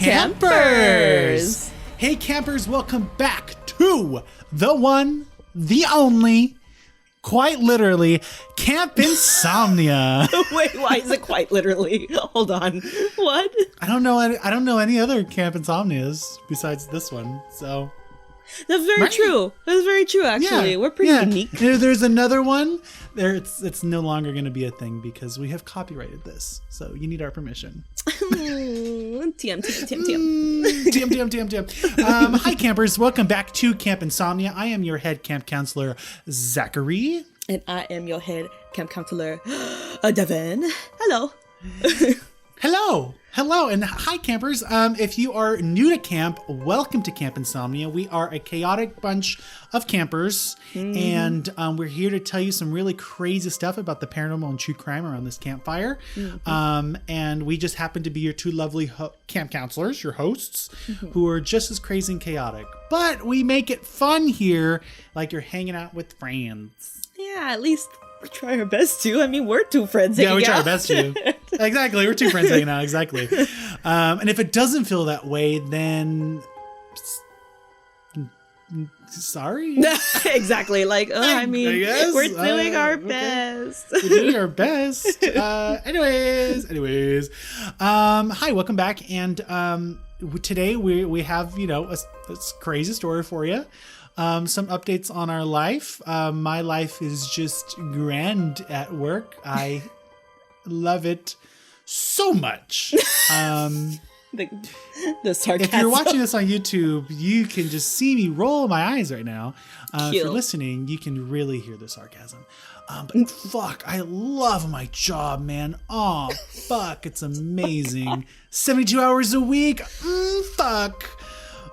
Campers! Hey campers, welcome back to the one, the only, quite literally, Camp Insomnia. Wait, why is it quite literally? Hold on. What? I don't know any other Camp Insomnias besides this one, so. That's very true. That's very true, actually. We're pretty unique. There's another one. It's no longer going to be a thing because we have copyrighted this. So you need our permission. TM. Hi, campers. Welcome back to Camp Insomnia. I am your head camp counselor, Zachary. And I am your head camp counselor, Devon. Hello. Hello, and hi campers. If you are new to camp, welcome to Camp Insomnia. We are a chaotic bunch of campers, and we're here to tell you some really crazy stuff about the paranormal and true crime around this campfire. And we just happen to be your two lovely camp counselors, your hosts, who are just as crazy and chaotic. But we make it fun here, like you're hanging out with friends. Yeah, at least we try our best to. I mean, we're two friends hanging out. Yeah, we try our best to. Exactly. We're two friends hanging out. Exactly. And if it doesn't feel that way, then sorry. Exactly. Like, I mean, we're doing our best. We're doing our best. Anyways. Hi, welcome back. And today we have, a crazy story for you. Some updates on our life. My life is just grand at work. I love it so much. The sarcasm. If you're watching this on YouTube, you can just see me roll my eyes right now. If you're listening, you can really hear the sarcasm. But fuck, I love my job, man. Oh, fuck, it's amazing. 72 hours a week. Fuck.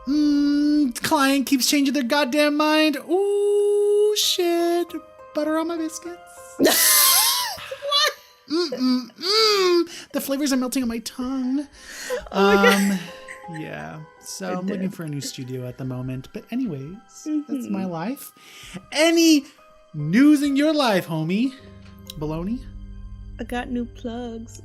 Client keeps changing their goddamn mind. Ooh, shit. Butter on my biscuits. What? The flavors are melting on my tongue. Oh my God. Yeah. So I'm looking for a new studio at the moment. But anyways, that's my life. Any news in your life, homie? Baloney? I got new plugs.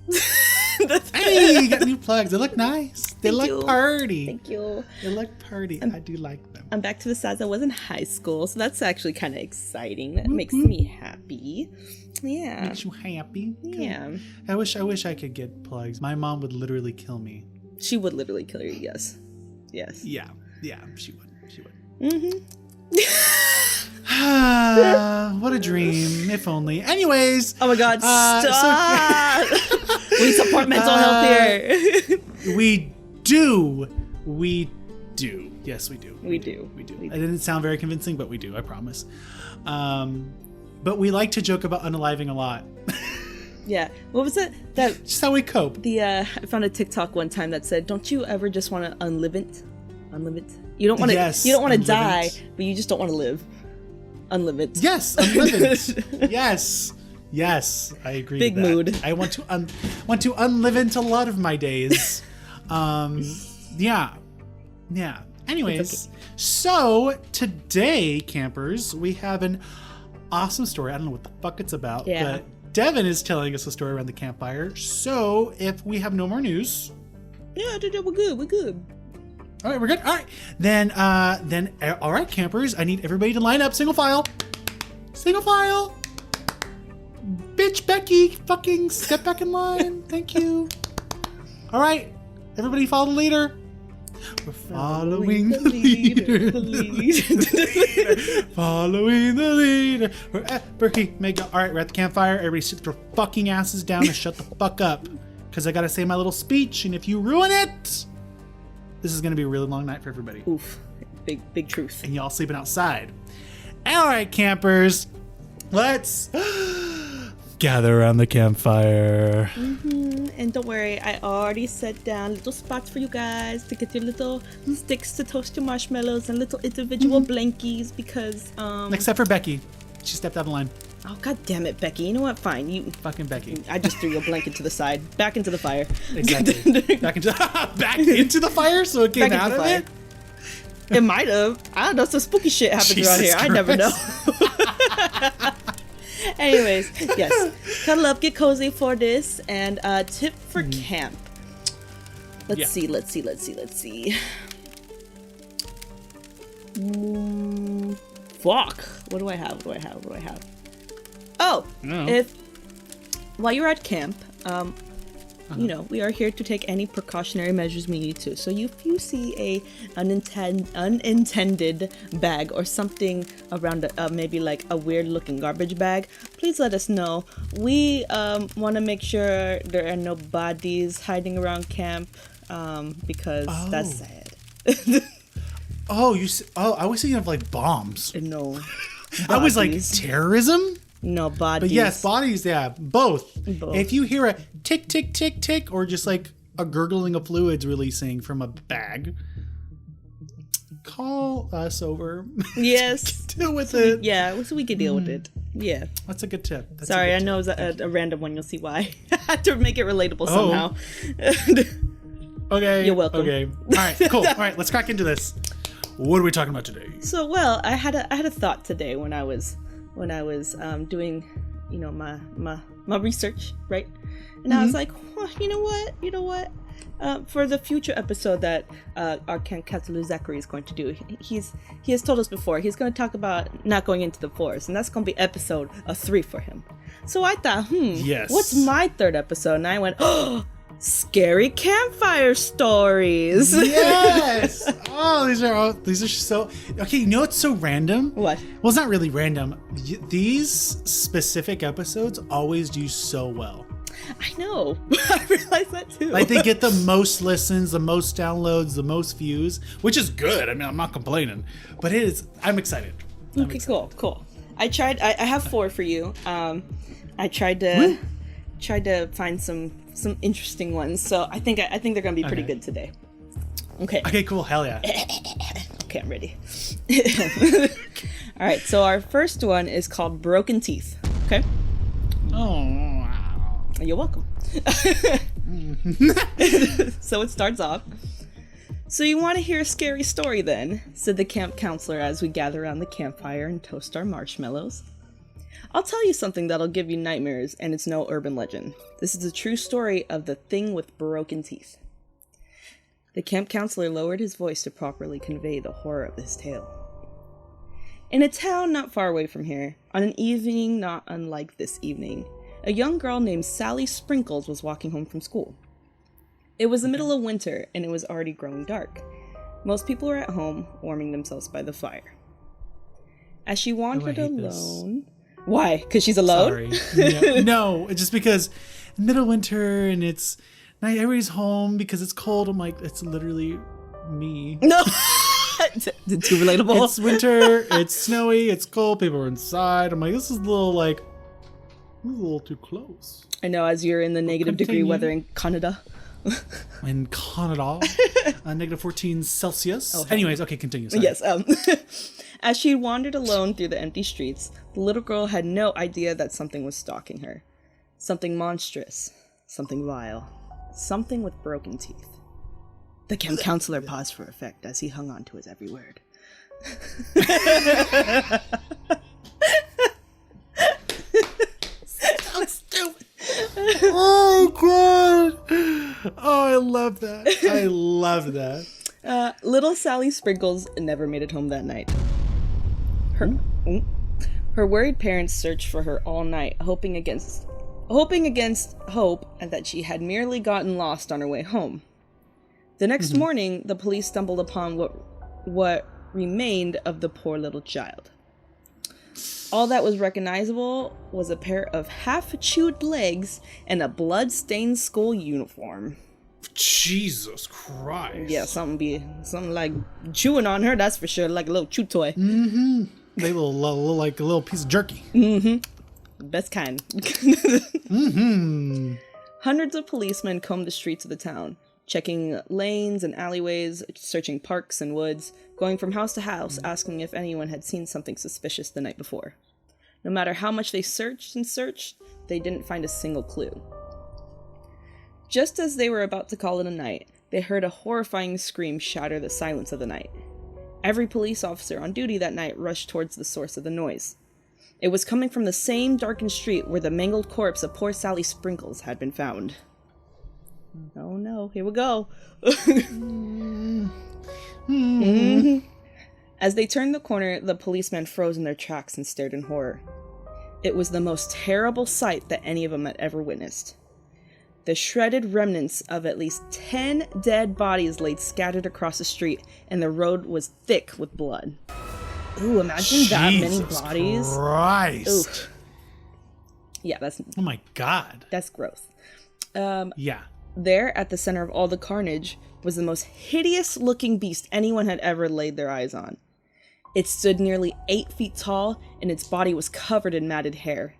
Hey, you got new plugs. They look nice. They look party. Thank you. They look party. I do like them. I'm back to the size I was in high school, so that's actually kind of exciting. That makes me happy. Yeah. Makes you happy? Good. Yeah. I wish I could get plugs. My mom would literally kill me. She would literally kill you, yes. Yes. Yeah, she would. What a dream, if only. Anyways. Oh my God, stop! We support mental health here. We do. Yes, we do. We do. It didn't sound very convincing, but we do, I promise. But we like to joke about unaliving a lot. Yeah. What was it? That just how we cope. I found a TikTok one time that said, "Don't you ever just want to unlive it? You don't want to. Yes, you don't want to die, but you just don't want to live. Unlive it." Yes, unlive it. Yes, I agree. Big with that. mood. I want to unlive into a lot of my days. Yeah. Anyways, so today, campers, we have an awesome story. I don't know what the fuck it's about, but Devon is telling us a story around the campfire. So if we have no more news, we're good. All right, we're good. All right, then, all right, campers, I need everybody to line up, single file. Bitch, Becky, fucking step back in line. Thank you. All right, everybody follow the leader. We're following the leader. Following the leader. Berkey, Mega. All right, we're at the campfire. Everybody sit their fucking asses down and shut the fuck up. Because I got to say my little speech, and if you ruin it, this is going to be a really long night for everybody. Oof. Big truth. And y'all sleeping outside. All right, campers. Let's gather around the campfire. And don't worry, I already set down little spots for you guys to get your little sticks to toast your marshmallows and little individual blankies because except for Becky. She stepped out of line. Oh, God damn it, Becky. You know what? Fine. You fucking Becky. I just threw your blanket to the side. Back into the fire. Exactly. back into the fire so it came out of it? It might have. I don't know. Some spooky shit happens around here. Christ. I never know. Anyways, yes. Cuddle up, get cozy for this. And tip for camp. Let's see. Fuck. What do I have? Oh, No. if while you're at camp, you know, we are here to take any precautionary measures we need to. So if you see unintended bag or something around, maybe like a weird looking garbage bag, please let us know. We want to make sure there are no bodies hiding around camp, because that's sad. Oh, I was thinking of like bombs. No. I was like, Bodies. terrorism? No bodies. But yes, bodies, yeah, both. Both. If you hear a tick, tick, tick, tick, or just like a gurgling of fluids releasing from a bag, call us over. Yes. Deal with it. Yeah, so we can deal with it. Yeah. That's a good tip. Sorry, I know it's a random one. You'll see why. I had to make it relatable somehow. Okay. You're welcome. Okay. All right, cool. All right, let's crack into this. What are we talking about today? So, well, I had a thought today when I was doing, you know, my research, right? And I was like, well, you know what? For the future episode that our camp counselor Zachary is going to do, he has told us before he's going to talk about not going into the forest, and that's going to be episode 3 for him. So I thought, Yes. what's my 3rd episode? And I went, oh, scary campfire stories. Yes. Oh, these are so okay. You know what's so random? What? Well, it's not really random. These specific episodes always do so well. I know. I realized that too. Like they get the most listens, the most downloads, the most views, which is good. I mean, I'm not complaining, but it is. I'm excited. Okay, cool. I have 4 for you. I tried to find some interesting ones, so I think they're gonna be pretty good today. Okay. Okay, cool. Hell yeah. Okay, I'm ready. All right. So our first one is called Broken Teeth. Okay. Oh, wow. You're welcome. So it starts off. So you want to hear a scary story then? Said the camp counselor as we gather around the campfire and toast our marshmallows. I'll tell you something that'll give you nightmares, and it's no urban legend. This is a true story of the thing with broken teeth. The camp counselor lowered his voice to properly convey the horror of this tale. In a town not far away from here, on an evening not unlike this evening, a young girl named Sally Sprinkles was walking home from school. It was the middle of winter, and it was already growing dark. Most people were at home, warming themselves by the fire. As she wandered alone... Why? Because she's alone? Sorry. No, just because middle winter and it's night, everybody's home because it's cold. I'm like, it's literally me. No. Too relatable. It's winter, it's snowy, it's cold, people are inside. I'm like, this is a little too close. I know, as you're in the negative degree weather in Canada. In Canada, negative 14 Celsius. Oh, anyways, okay, continue. Sorry. Yes. As she wandered alone through the empty streets, the little girl had no idea that something was stalking her. Something monstrous. Something vile. Something with broken teeth. The camp counselor paused for effect as he hung on to his every word. So stupid. Oh, God. Oh, I love that. Little Sally Sprinkles never made it home that night. Her worried parents searched for her all night, hoping against hope, and that she had merely gotten lost on her way home. The next morning, the police stumbled upon what remained of the poor little child. All that was recognizable was a pair of half-chewed legs and a blood-stained school uniform. Jesus Christ. Yeah, something like chewing on her, that's for sure, like a little chew toy. Mm-hmm. Like a little piece of jerky. Mm-hmm. Best kind. Mm-hmm. Hundreds of policemen combed the streets of the town, checking lanes and alleyways, searching parks and woods, going from house to house, asking if anyone had seen something suspicious the night before. No matter how much they searched and searched, they didn't find a single clue. Just as they were about to call it a night, they heard a horrifying scream shatter the silence of the night. Every police officer on duty that night rushed towards the source of the noise. It was coming from the same darkened street where the mangled corpse of poor Sally Sprinkles had been found. Oh no, here we go. As they turned the corner, the policemen froze in their tracks and stared in horror. It was the most terrible sight that any of them had ever witnessed. The shredded remnants of at least 10 dead bodies lay scattered across the street, and the road was thick with blood. Ooh, imagine that many bodies. Christ. Ooh. Yeah, that's... Oh my God. That's gross. Yeah. There, at the center of all the carnage, was the most hideous-looking beast anyone had ever laid their eyes on. It stood nearly 8 feet tall, and its body was covered in matted hair.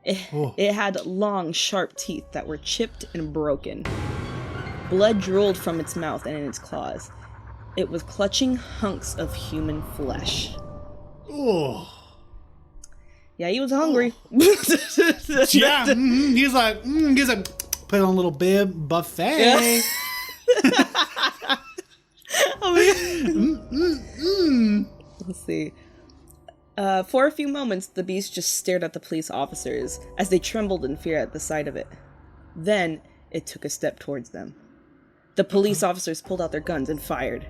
It had long, sharp teeth that were chipped and broken. Blood drooled from its mouth and in its claws. It was clutching hunks of human flesh. Oh. Yeah, he was hungry. Yeah, he's like, put on a little bib buffet. Yeah. Let's see. For a few moments, the beast just stared at the police officers as they trembled in fear at the sight of it. Then, it took a step towards them. The police officers pulled out their guns and fired.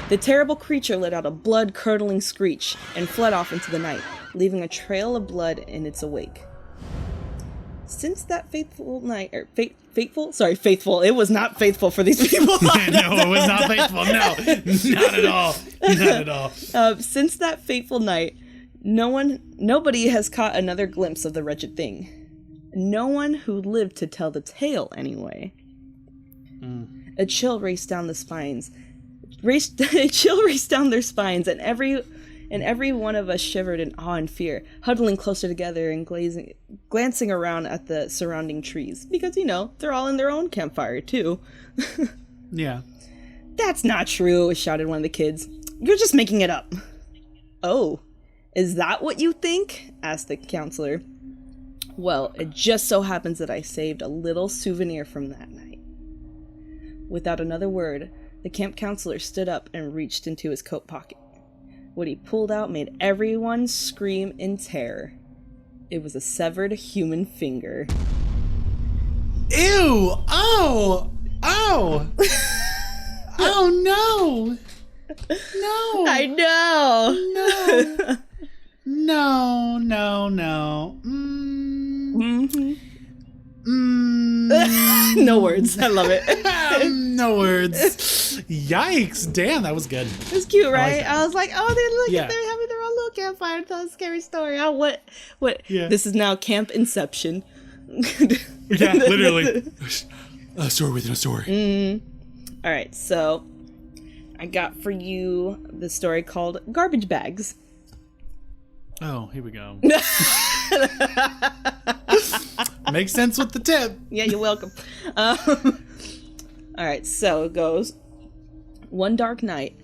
The terrible creature let out a blood-curdling screech and fled off into the night, leaving a trail of blood in its wake. Since that fateful night, faithful, it was not faithful for these people. No, it was not faithful. No, not at all. Not at all. Since that fateful night, nobody has caught another glimpse of the wretched thing. No one who lived to tell the tale, anyway. A chill raced down their spines, and every one of us shivered in awe and fear, huddling closer together and glancing around at the surrounding trees. Because, they're all in their own campfire, too. Yeah. That's not true, shouted one of the kids. You're just making it up. Oh, is that what you think? Asked the counselor. Well, it just so happens that I saved a little souvenir from that night. Without another word, the camp counselor stood up and reached into his coat pocket. What he pulled out made everyone scream in terror. It was a severed human finger. Ew! Oh! Oh! Oh no! No! I know! No! No! No words. I love it. No words. Yikes! Damn, that was good. It was cute, right? I was like, oh, they're having their own little campfire and tell a scary story. Oh, what? Yeah. This is now Camp Inception. Yeah, literally. A story within a story. All right, so I got for you the story called Garbage Bags. Oh, here we go. Makes sense with the tip. Yeah, you're welcome. All right, so it goes. One dark night,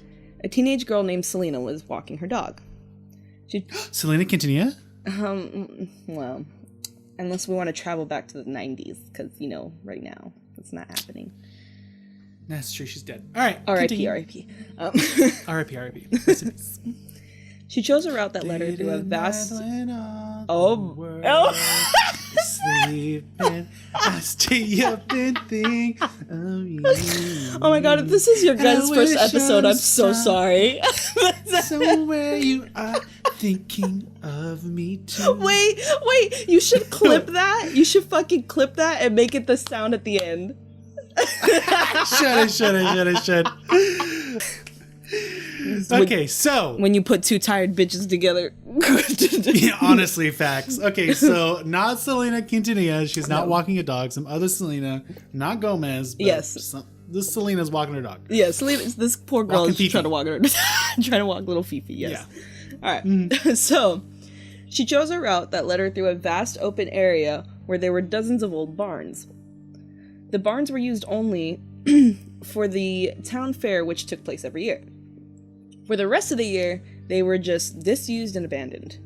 a teenage girl named Selena was walking her dog. Selena Quintanilla? Well, unless we want to travel back to the 90s, because, right now, it's not happening. That's true, she's dead. All right. R.I.P. R.I.P. R.I.P. She chose a route that led her through a vast... Sleeping, I stay up and think of you. Oh my god, if this is your guys' first episode, I'm so sorry. Somewhere you are thinking of me too. Wait, you should clip that. You should fucking clip that and make it the sound at the end. I should. Okay, so when you put two tired bitches together. Yeah, honestly, facts. Okay, so not Selena Quintanilla. She's not walking a dog. Some other Selena, not Gomez. But yes, this Selena's walking her dog. Yeah, Selena. This poor girl is trying to walk her, trying to walk little Fifi. Yes. Yeah. All right. So she chose a route that led her through a vast open area where there were dozens of old barns. The barns were used only for the town fair, which took place every year. For the rest of the year, they were just disused and abandoned.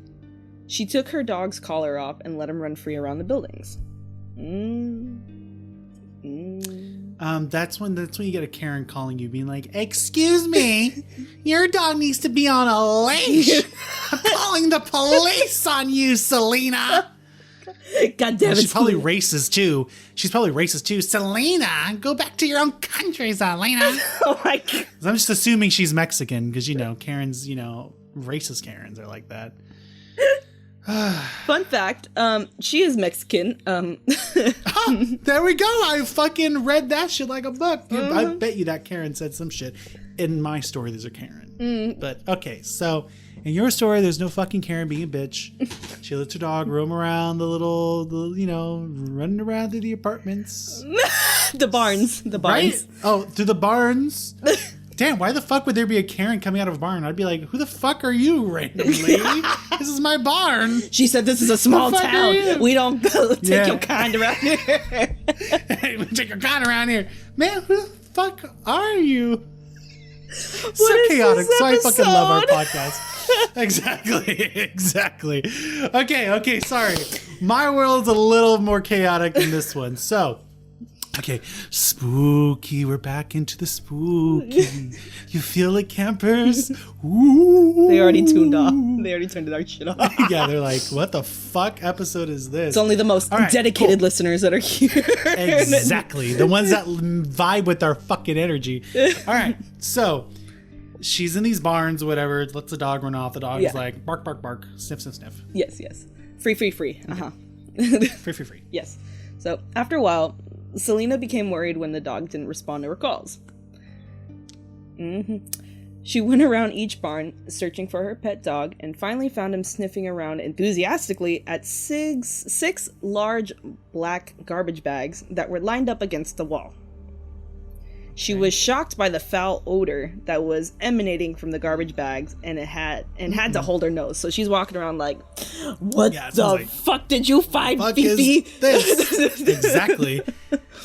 She took her dog's collar off and let him run free around the buildings. That's when you get a Karen calling you, being like, "Excuse me, your dog needs to be on a leash. I'm calling the police on you, Selena." God damn it. She's probably racist too. Selena, go back to your own country, Selena. Oh my God. I'm just assuming she's Mexican because, Karens, racist Karens are like that. Fun fact, she is Mexican. There we go. I fucking read that shit like a book. Dude, I bet you that Karen said some shit. In my story, there's a Karen. But, okay, so in your story, there's no fucking Karen being a bitch. She lets her dog roam around running around through the apartments. The barns. Right? Oh, through the barns. Damn, why the fuck would there be a Karen coming out of a barn? I'd be like, who the fuck are you randomly? This is my barn. She said this is a small town. We don't take your kind around here. Hey, we take your kind around here. Man, who the fuck are you? So chaotic. So I fucking love our podcast. Exactly. Okay, sorry. My world's a little more chaotic than this one. So, okay, spooky. We're back into the spooky. You feel it, campers? Ooh. They already tuned off. They already turned our shit off. Yeah, they're like, what the fuck episode is this? It's only the most dedicated listeners that are here. Exactly. The ones that vibe with our fucking energy. All right, so she's in these barns, whatever, lets the dog run off. The dog is like, bark, bark, bark, sniff, sniff, sniff. Yes. Free. Free. Yes. So, after a while, Selena became worried when the dog didn't respond to her calls. She went around each barn, searching for her pet dog, and finally found him sniffing around enthusiastically at six large black garbage bags that were lined up against the wall. She was shocked by the foul odor that was emanating from the garbage bags, and had to hold her nose. So she's walking around like, "What the fuck did you find, Fifi?" This? Exactly.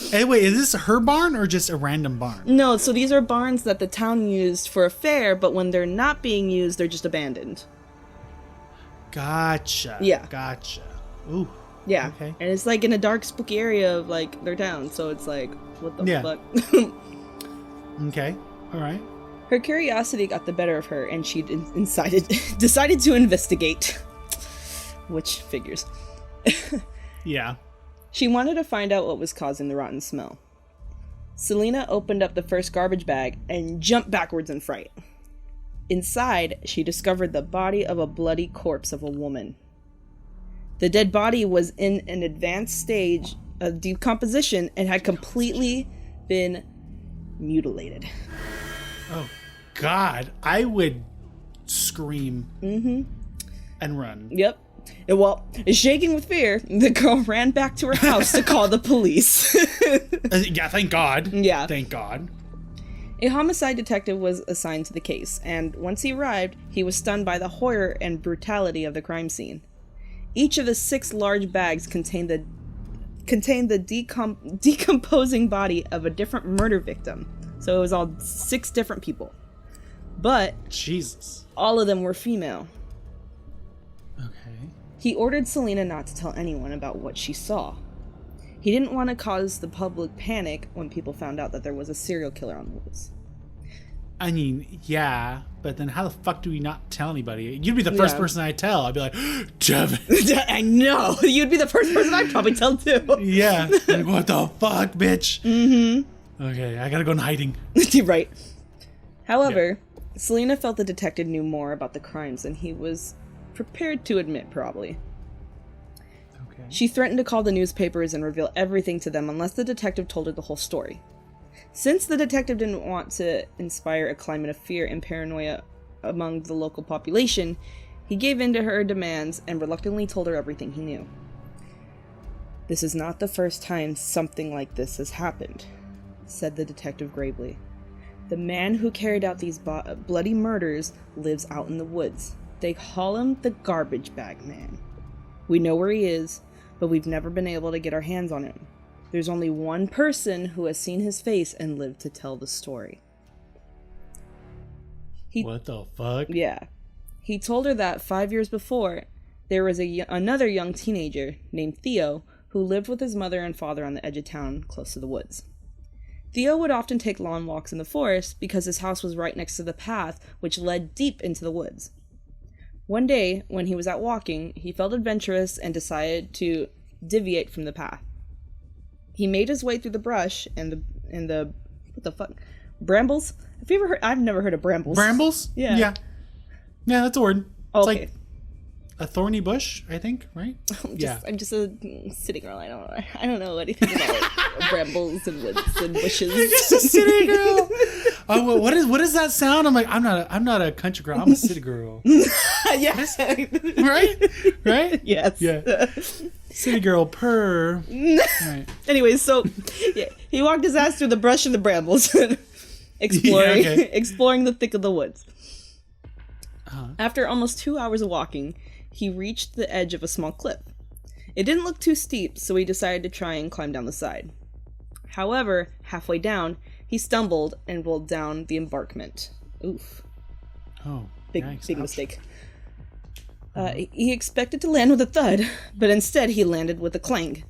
Hey, wait, is this her barn or just a random barn? No, so these are barns that the town used for a fair, but when they're not being used, they're just abandoned. Gotcha. Yeah. Gotcha. Ooh. Yeah. Okay. And it's like in a dark, spooky area of like their town, so it's like, what the fuck? Okay. All right. Her curiosity got the better of her, and she decided to investigate. Which figures. Yeah. She wanted to find out what was causing the rotten smell. Selena opened up the first garbage bag and jumped backwards in fright. Inside, she discovered the body of a bloody corpse of a woman. The dead body was in an advanced stage of decomposition and had completely been mutilated. Oh, God. I would scream and run. Yep. Well, shaking with fear, the girl ran back to her house to call the police. Yeah, thank God. Yeah. Thank God. A homicide detective was assigned to the case, and once he arrived, he was stunned by the horror and brutality of the crime scene. Each of the 6 large bags contained the decomposing body of a different murder victim. So it was all 6 different people. But Jesus. All of them were female. Okay. He ordered Selena not to tell anyone about what she saw. He didn't want to cause the public panic when people found out that there was a serial killer on the loose. I mean, yeah, but then how the fuck do we not tell anybody? You'd be the first person I tell. I'd be like, Devon. I know. You'd be the first person I'd probably tell too. Yeah. Like, what the fuck, bitch? Mm-hmm. Okay, I gotta go in hiding. Right. However, Selena felt the detective knew more about the crimes than he was prepared to admit, probably. Okay. She threatened to call the newspapers and reveal everything to them unless the detective told her the whole story. Since the detective didn't want to inspire a climate of fear and paranoia among the local population, he gave in to her demands and reluctantly told her everything he knew. "This is not the first time something like this has happened," said the detective gravely. "The man who carried out these bloody murders lives out in the woods. They call him the Garbage Bag Man. We know where he is, but we've never been able to get our hands on him. There's only one person who has seen his face and lived to tell the story." What the fuck? Yeah. He told her that 5 years before, there was another young teenager named Theo who lived with his mother and father on the edge of town close to the woods. Theo would often take long walks in the forest because his house was right next to the path which led deep into the woods. One day, when he was out walking, he felt adventurous and decided to deviate from the path. He made his way through the brush and the what the fuck? Brambles? Have you ever heard? I've never heard of brambles. Brambles? Yeah. Yeah, that's a word. It's Okay. like a thorny bush, I think, right? I'm just a city girl. I don't know anything about brambles and woods and bushes. You're just a city girl. Oh, well, what is that sound? I'm like, I'm not a country girl. I'm a city girl. Yes. Right? Yes. Yeah. City girl purr. Right. Anyways, so yeah, he walked his ass through the brush and the brambles, exploring exploring the thick of the woods. After almost 2 hours of walking, he reached the edge of a small cliff. It didn't look too steep, so he decided to try and climb down the side. However, halfway down, he stumbled and rolled down the embankment. Oof. Oh, big ouch. mistake. He expected to land with a thud, but instead he landed with a clang.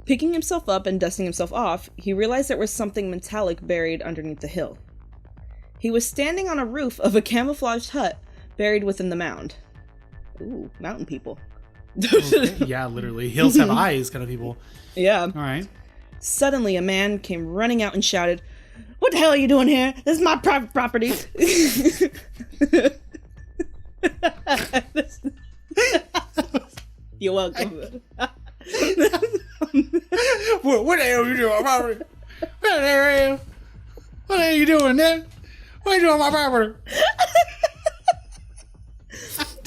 Picking himself up and dusting himself off, he realized there was something metallic buried underneath the hill. He was standing on a roof of a camouflaged hut buried within the mound. Ooh, mountain people. Okay. Yeah, literally. Hills have eyes kind of people. Yeah. All right. Suddenly, a man came running out and shouted, "What the hell are you doing here? This is my private property." You're welcome. What the hell are you doing on my property? What the hell are you doing, man? What are you doing on my property?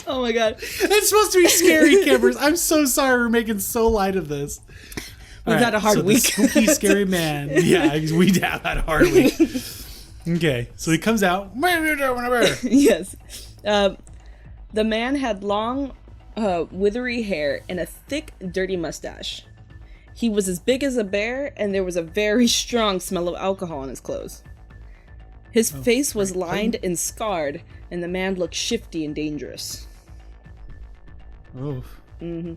Oh my god. It's supposed to be scary, campers. I'm so sorry we're making so light of this. We've had a hard week. The spooky, scary man. Yeah, we have had a hard week. Okay, so he comes out. What are you doing over there? Yes. The man had long, withery hair and a thick, dirty mustache. He was as big as a bear, and there was a very strong smell of alcohol on his clothes. His face was lined and scarred, and the man looked shifty and dangerous. Oh. Mm-hmm.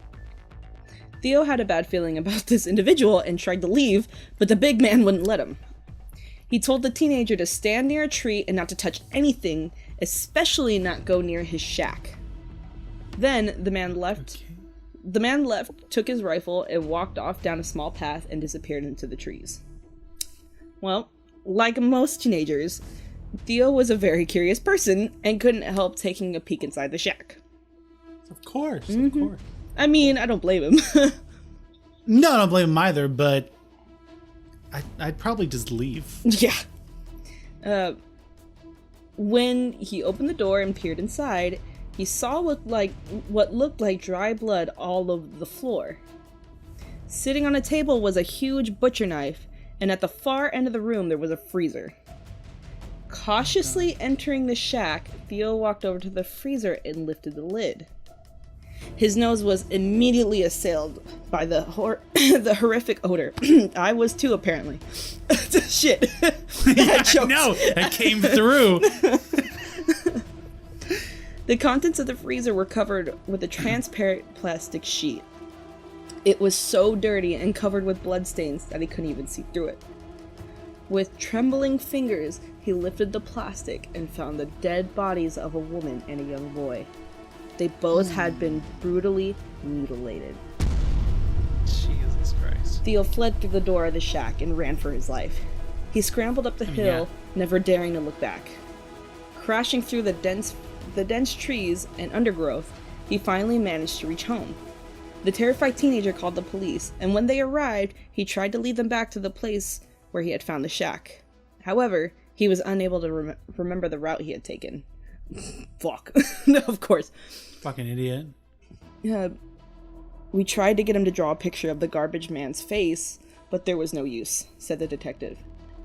Theo had a bad feeling about this individual and tried to leave, but the big man wouldn't let him. He told the teenager to stand near a tree and not to touch anything, especially not go near his shack. Then the man left. Okay. The man left, took his rifle, and walked off down a small path and disappeared into the trees. Well, like most teenagers, Theo was a very curious person and couldn't help taking a peek inside the shack. Of course, mm-hmm. Of course. I mean, I don't blame him. No, I don't blame him either, but I'd probably just leave. Yeah. When he opened the door and peered inside, he saw what looked like dry blood all over the floor. Sitting on a table was a huge butcher knife, and at the far end of the room there was a freezer. Cautiously entering the shack, Theo walked over to the freezer and lifted the lid. His nose was immediately assailed by the horrific odor. I was too, apparently. Shit. Yeah, no, that came through. The contents of the freezer were covered with a transparent plastic sheet. It was so dirty and covered with bloodstains that he couldn't even see through it. With trembling fingers, he lifted the plastic and found the dead bodies of a woman and a young boy. They both had been brutally mutilated. Jesus Christ. Theo fled through the door of the shack and ran for his life. He scrambled up the hill, never daring to look back. Crashing through the dense trees and undergrowth, he finally managed to reach home. The terrified teenager called the police, and when they arrived, he tried to lead them back to the place where he had found the shack. However, he was unable to remember the route he had taken. Fuck. No, of course. Fucking idiot. We tried to get him to draw a picture of the garbage man's face, but there was no use, said the detective.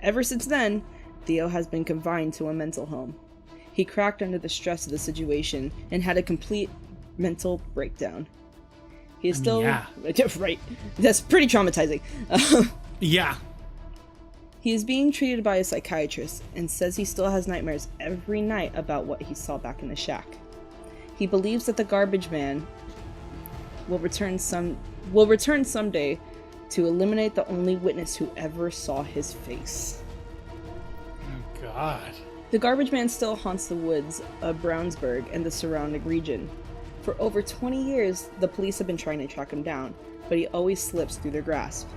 Ever since then, Theo has been confined to a mental home. He cracked under the stress of the situation and had a complete mental breakdown. He is still... Yeah. Right. That's pretty traumatizing. Yeah. He is being treated by a psychiatrist and says he still has nightmares every night about what he saw back in the shack. He believes that the garbage man will return someday to eliminate the only witness who ever saw his face. Oh, God. The garbage man still haunts the woods of Brownsburg and the surrounding region. For over 20 years, the police have been trying to track him down, but he always slips through their grasp.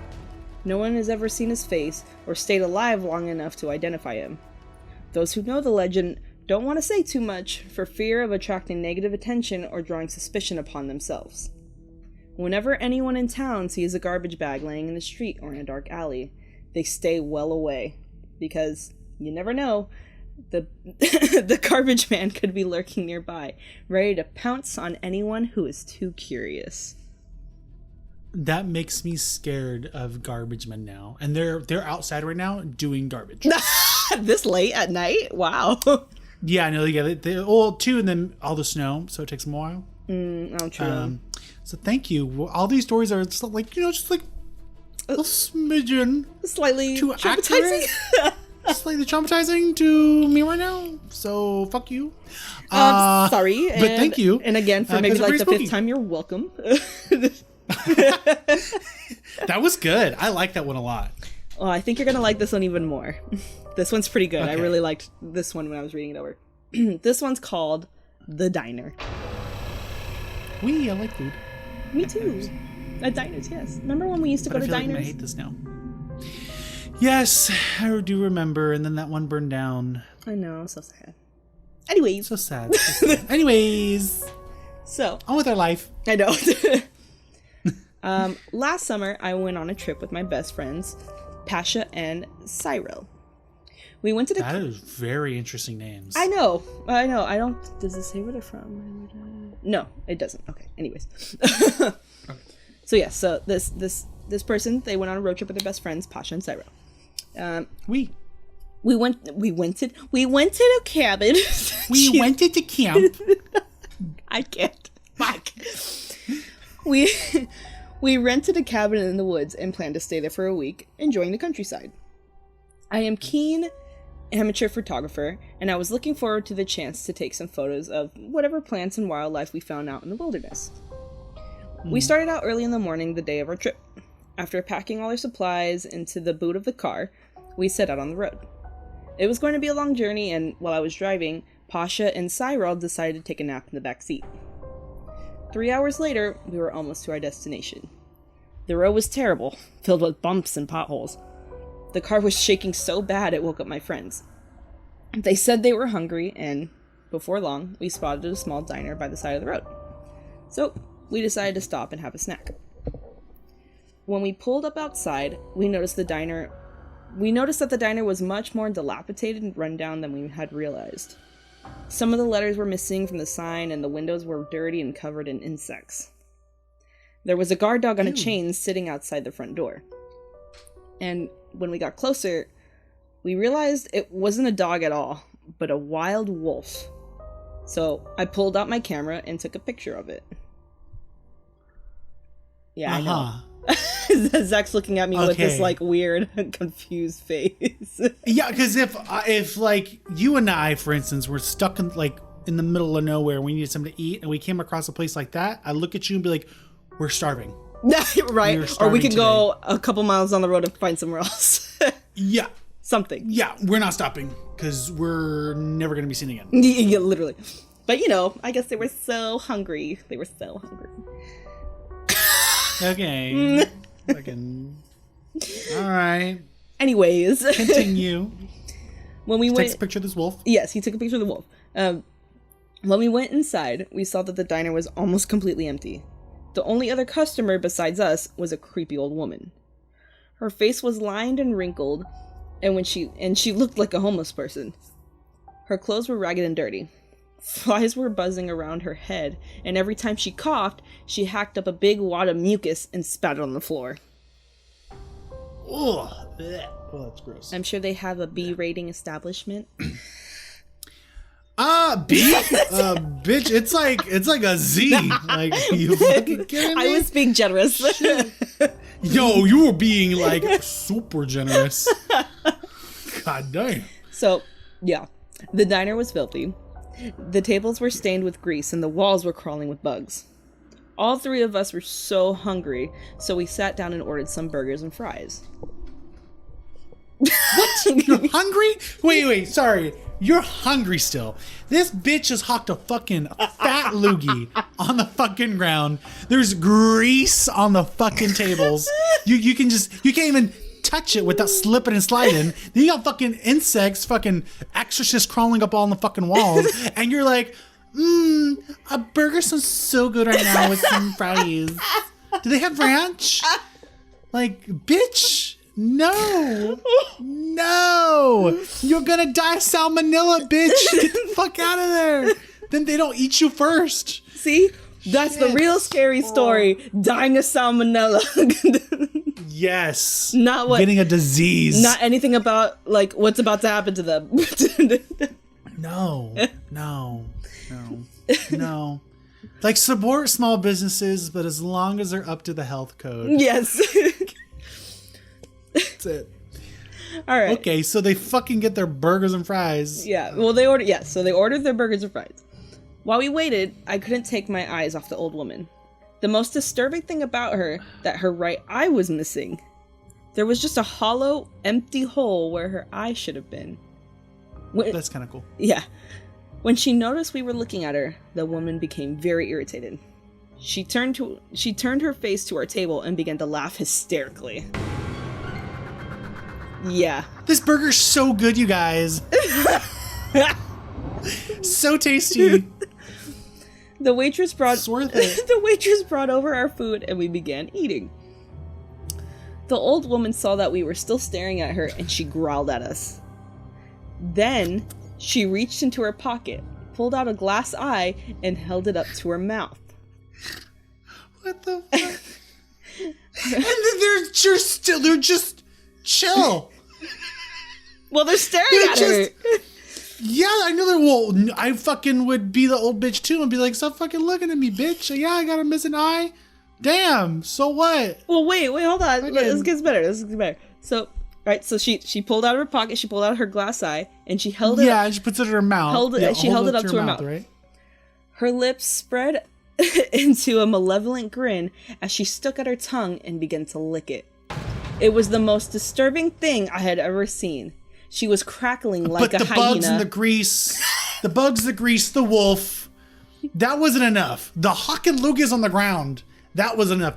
No one has ever seen his face or stayed alive long enough to identify him. Those who know the legend don't want to say too much for fear of attracting negative attention or drawing suspicion upon themselves. Whenever anyone in town sees a garbage bag laying in the street or in a dark alley, they stay well away, because you never know, the garbage man could be lurking nearby, ready to pounce on anyone who is too curious. That makes me scared of garbage men now. And they're outside right now doing garbage. This late at night? Wow. Yeah, I know. Yeah, well, too, and then all the snow, so it takes them a while. Oh, true. So thank you. Well, all these stories are just like, just like a smidgen. Slightly too traumatizing. Slightly traumatizing to me right now. So fuck you. Sorry. But thank you. And again, for maybe like the fifth time, you're welcome. That was good. I like that one a lot. Well, I think you're gonna like this one even more. This one's pretty good. Okay. I really liked this one when I was reading it over. This one's called The Diner. I like food. Me too. At diners, yes. Remember when we used to go to diners? I hate this now. Yes, I do remember. And then that one burned down. I know, so sad. Anyways. So sad. Anyways. So. On with our life. I know. Last summer, I went on a trip with my best friends, Pasha and Cyril. We went to the... That is very interesting names. I know. I don't... Does it say where they're from? No, it doesn't. Okay. Anyways. Okay. So yeah. So this person, they went on a road trip with their best friends, Pasha and Cyril. We went to the cabin. We went to the camp. I can't. Fuck. We rented a cabin in the woods and planned to stay there for a week, enjoying the countryside. I am keen amateur photographer, and I was looking forward to the chance to take some photos of whatever plants and wildlife we found out in the wilderness. We started out early in the morning the day of our trip. After packing all our supplies into the boot of the car, we set out on the road. It was going to be a long journey, and while I was driving, Pasha and Cyril decided to take a nap in the back seat. 3 hours later, we were almost to our destination. The road was terrible, filled with bumps and potholes. The car was shaking so bad it woke up my friends. They said they were hungry, and before long, we spotted a small diner by the side of the road. So, we decided to stop and have a snack. When we pulled up outside, we noticed that the diner was much more dilapidated and run down than we had realized. Some of the letters were missing from the sign, and the windows were dirty and covered in insects. There was a guard dog on a chain sitting outside the front door. And when we got closer, we realized it wasn't a dog at all, but a wild wolf. So I pulled out my camera and took a picture of it. Yeah, I know. Zach's looking at me with this like weird, confused face. Yeah, because if like you and I, for instance, were stuck in the middle of nowhere, we needed something to eat, and we came across a place like that, I'd look at you and be like, "We're starving." Right. Or we could go a couple miles down the road and find somewhere else. Yeah. Something. Yeah, we're not stopping because we're never going to be seen again. Yeah, literally. But I guess they were so hungry. Okay. Fucking. All right. Anyways. Continue. When we takes a picture of this wolf. Yes, he took a picture of the wolf. When we went inside, we saw that the diner was almost completely empty. The only other customer besides us was a creepy old woman. Her face was lined and wrinkled, and she looked like a homeless person. Her clothes were ragged and dirty. Flies were buzzing around her head, and every time she coughed, she hacked up a big wad of mucus and spat it on the floor. Oh, that's gross. I'm sure they have a B rating establishment. B? Bitch, it's like a Z. Like, you fucking kidding me? I was being generous. Yo, you were being like super generous. God damn. So, yeah. The diner was filthy. The tables were stained with grease and the walls were crawling with bugs. All three of us were so hungry, so we sat down and ordered some burgers and fries. What? You're hungry? Wait, sorry. You're hungry still. This bitch just hocked a fucking fat loogie on the fucking ground. There's grease on the fucking tables. You can't even touch it without slipping and sliding. Then you got fucking insects, fucking exorcists crawling up on the fucking walls, and you're like, a burger sounds so good right now with some fries. Do they have ranch? Like, bitch, no, you're gonna die of salmonella, bitch. Get the fuck out of there. Then they don't eat you first. See, that's the real scary story. Dying of salmonella. Yes. Not what, getting a disease. Not anything about like what's about to happen to them. No. Like, support small businesses, but as long as they're up to the health code. Yes. That's it. All right. Okay, so they fucking get their burgers and fries. Yeah. Well, so they ordered their burgers and fries. While we waited, I couldn't take my eyes off the old woman. The most disturbing thing about her, that her right eye was missing. There was just a hollow, empty hole where her eye should have been. That's kind of cool. Yeah. When she noticed we were looking at her, the woman became very irritated. She turned her face to our table and began to laugh hysterically. Yeah. This burger's so good, you guys. So tasty. The waitress brought It's worth it. The waitress brought over our food and we began eating. The old woman saw that we were still staring at her and she growled at us. Then she reached into her pocket, pulled out a glass eye, and held it up to her mouth. What the fuck? And then they're just chill. Well, they're staring at her. Yeah, I know that. Well, I fucking would be the old bitch too and be like, stop fucking looking at me, bitch. Yeah, I got a missing eye. Damn, so what? Well, wait, hold on. This gets better. So, right, so she pulled out of her pocket, she pulled out her glass eye, and she held it. Yeah, and she puts it in her mouth. She held it up to her mouth. Right? Her lips spread into a malevolent grin as she stuck out her tongue and began to lick it. It was the most disturbing thing I had ever seen. She was crackling like a hyena. But the bugs and the grease, the wolf, that wasn't enough. The hawk and loogies on the ground, that wasn't enough.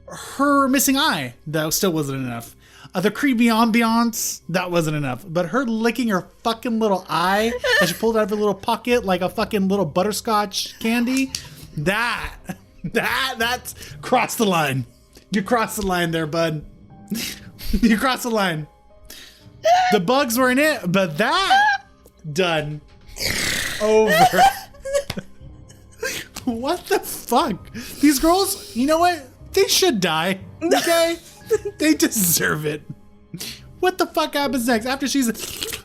Her missing eye, that still wasn't enough. The creepy ambiance, that wasn't enough. But her licking her fucking little eye as she pulled it out of her little pocket like a fucking little butterscotch candy, that's crossed the line. You crossed the line there, bud. You crossed the line. The bugs were in it, but that done. Over. What the fuck? These girls, you know what? They should die. Okay? They deserve it. What the fuck happens next? After she's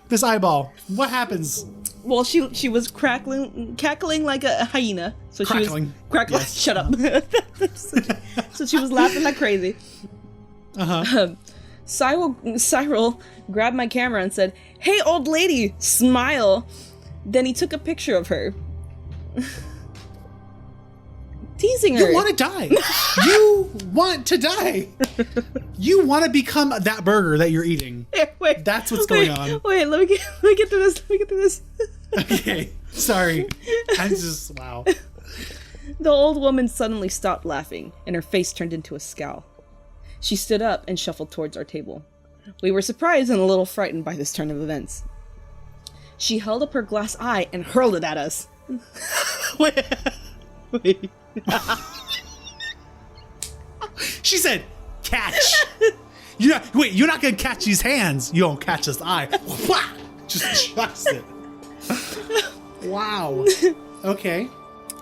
this eyeball, what happens? Well, she was cackling like a hyena. So she was crackling. Yes. Shut up. So she was laughing like crazy. Cyril grabbed my camera and said, "Hey, old lady, smile." Then he took a picture of her. Teasing her. You want to die. You want to die. You want to become that burger that you're eating. Wait, that's what's going on. Wait, let me get through this. Okay, sorry. I'm just, wow. The old woman suddenly stopped laughing, and her face turned into a scowl. She stood up and shuffled towards our table. We were surprised and a little frightened by this turn of events. She held up her glass eye and hurled it at us. Wait. She said, "Catch." You're not gonna catch these hands. You don't catch this eye. Just chucks it. Wow. Okay.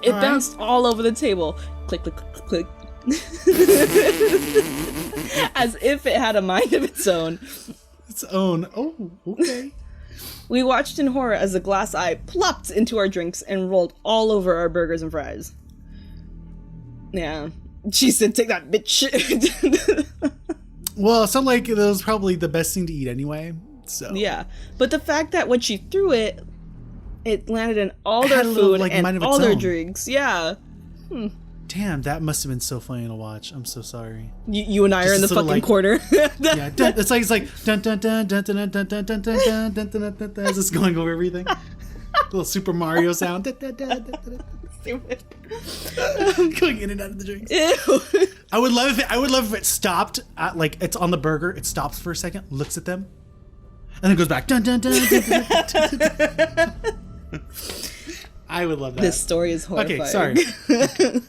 It bounced all over the table. Click, click, click, click. As if it had a mind of its own. Oh, okay. We watched in horror as the glass eye plopped into our drinks and rolled all over our burgers and fries. Yeah. She said, "Take that, bitch." Well, it sounded like it was probably the best thing to eat anyway. So yeah. But the fact that when she threw it, it landed in all their food and all their drinks. Yeah. Damn, that must have been so funny to watch. I'm so sorry. You and I are in the Just sort fucking of like- corner. Yeah, it's like dun dun dun dun dun dun dun dun dun dun dun dun dun dun. Is this going over everything? Little Super Mario sound. Dun, dun, dun, dun, dun, dun. Stupid. Going in and out of the drinks. Ew. I would love if it stopped at, like, it's on the burger. It stops for a second, looks at them, and then goes back. Dun dun dun dun dun dun, dun, dun. I would love that. This story is horrifying. Okay, sorry.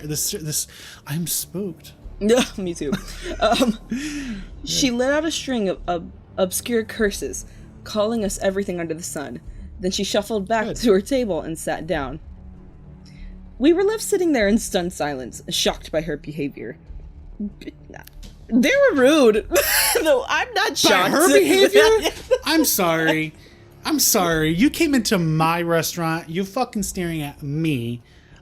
This I'm spooked. Yeah, me too. She let out a string of obscure curses, calling us everything under the sun. Then she shuffled back to her table and sat down. We were left sitting there in stunned silence, shocked by her behavior. They were rude. No, I'm not shocked. By her behavior? I'm sorry. You came into my restaurant. You fucking staring at me.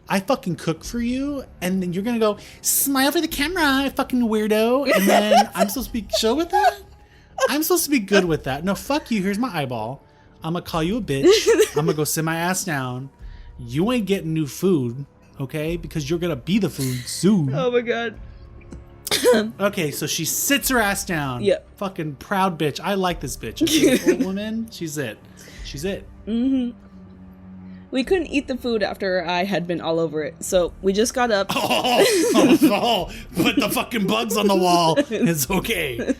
I fucking cook for you, and then you're gonna go smile for the camera, fucking weirdo, and then I'm supposed to be chill with that? I'm supposed to be good with that. No, fuck you. Here's my eyeball. I'm gonna call you a bitch. I'm gonna go sit my ass down. You ain't getting new food, okay? Because you're gonna be the food soon. Oh my god. Okay, so she sits her ass down. Yep. Fucking proud bitch. I like this bitch. This old woman, she's it. She's it. Mm-hmm. We couldn't eat the food after I had been all over it, so we just got up. Oh, put the fucking bugs on the wall. It's okay.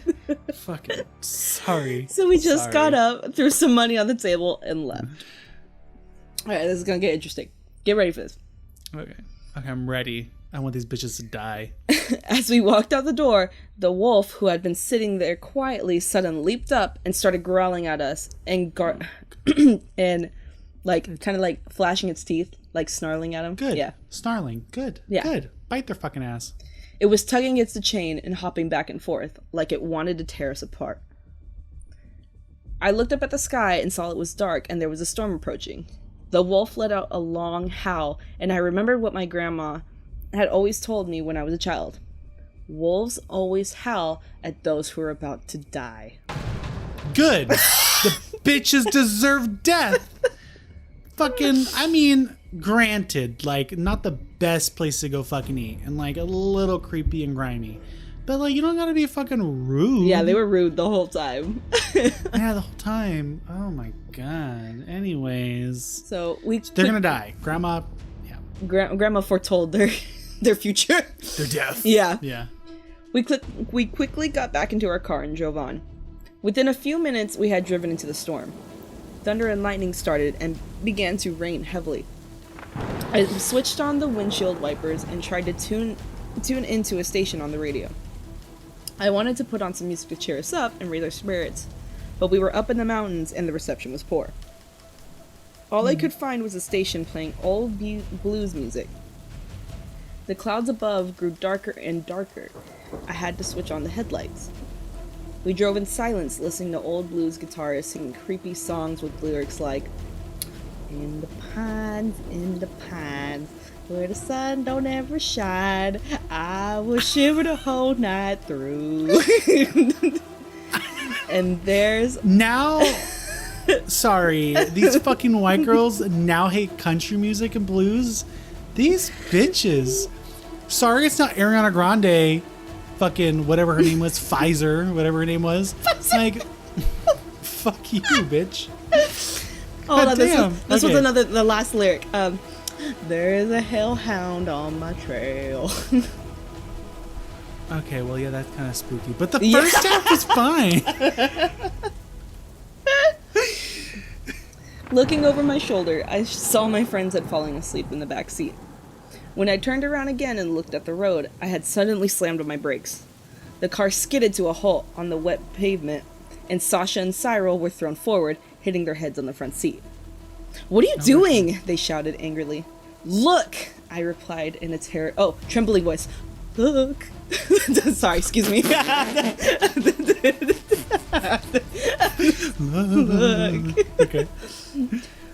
Fucking sorry. So we just got up, threw some money on the table, and left. Alright, this is gonna get interesting. Get ready for this. Okay, I'm ready. I want these bitches to die. As we walked out the door, the wolf, who had been sitting there quietly, suddenly leaped up and started growling at us and and like kind of like flashing its teeth, like snarling at him. Good. Yeah. Snarling. Good. Yeah. Good. Bite their fucking ass. It was tugging against the chain and hopping back and forth, like it wanted to tear us apart. I looked up at the sky and saw it was dark and there was a storm approaching. The wolf let out a long howl, and I remembered what my grandma had always told me when I was a child. Wolves always howl at those who are about to die. Good. The bitches deserve death. Fucking, I mean, granted, like, not the best place to go fucking eat, and like a little creepy and grimy, but like, you don't gotta be fucking rude. Yeah, they were rude the whole time. Yeah, the whole time. Oh my god. Anyways, So they're gonna die. Grandma, yeah, Grandma foretold their future. they're deaf. Yeah. Yeah. We quickly got back into our car and drove on. Within a few minutes, we had driven into the storm. Thunder and lightning started and began to rain heavily. I switched on the windshield wipers and tried to tune into a station on the radio. I wanted to put on some music to cheer us up and raise our spirits, but we were up in the mountains and the reception was poor. All I could find was a station playing old blues music. The clouds above grew darker and darker. I had to switch on the headlights. We drove in silence, listening to old blues guitarists singing creepy songs with lyrics like, in the pines, where the sun don't ever shine, I will shiver the whole night through. And there's... Now, sorry, these fucking white girls now hate country music and blues. These bitches. Sorry it's not Ariana Grande, fucking whatever her name was, Pfizer, whatever her name was. Like, fuck you, bitch. Oh, no, this damn. was Okay. the last lyric. There is a hellhound on my trail. Okay, well, yeah, that's kind of spooky. But the first half was fine. Looking over my shoulder, I saw my friends had fallen asleep in the back seat. When I turned around again and looked at the road, I had suddenly slammed on my brakes. The car skidded to a halt on the wet pavement, and Sasha and Cyril were thrown forward, hitting their heads on the front seat. "What are you doing?" they shouted angrily. "Look!" I replied in a trembling voice. "Look." Sorry, excuse me. Look. Okay.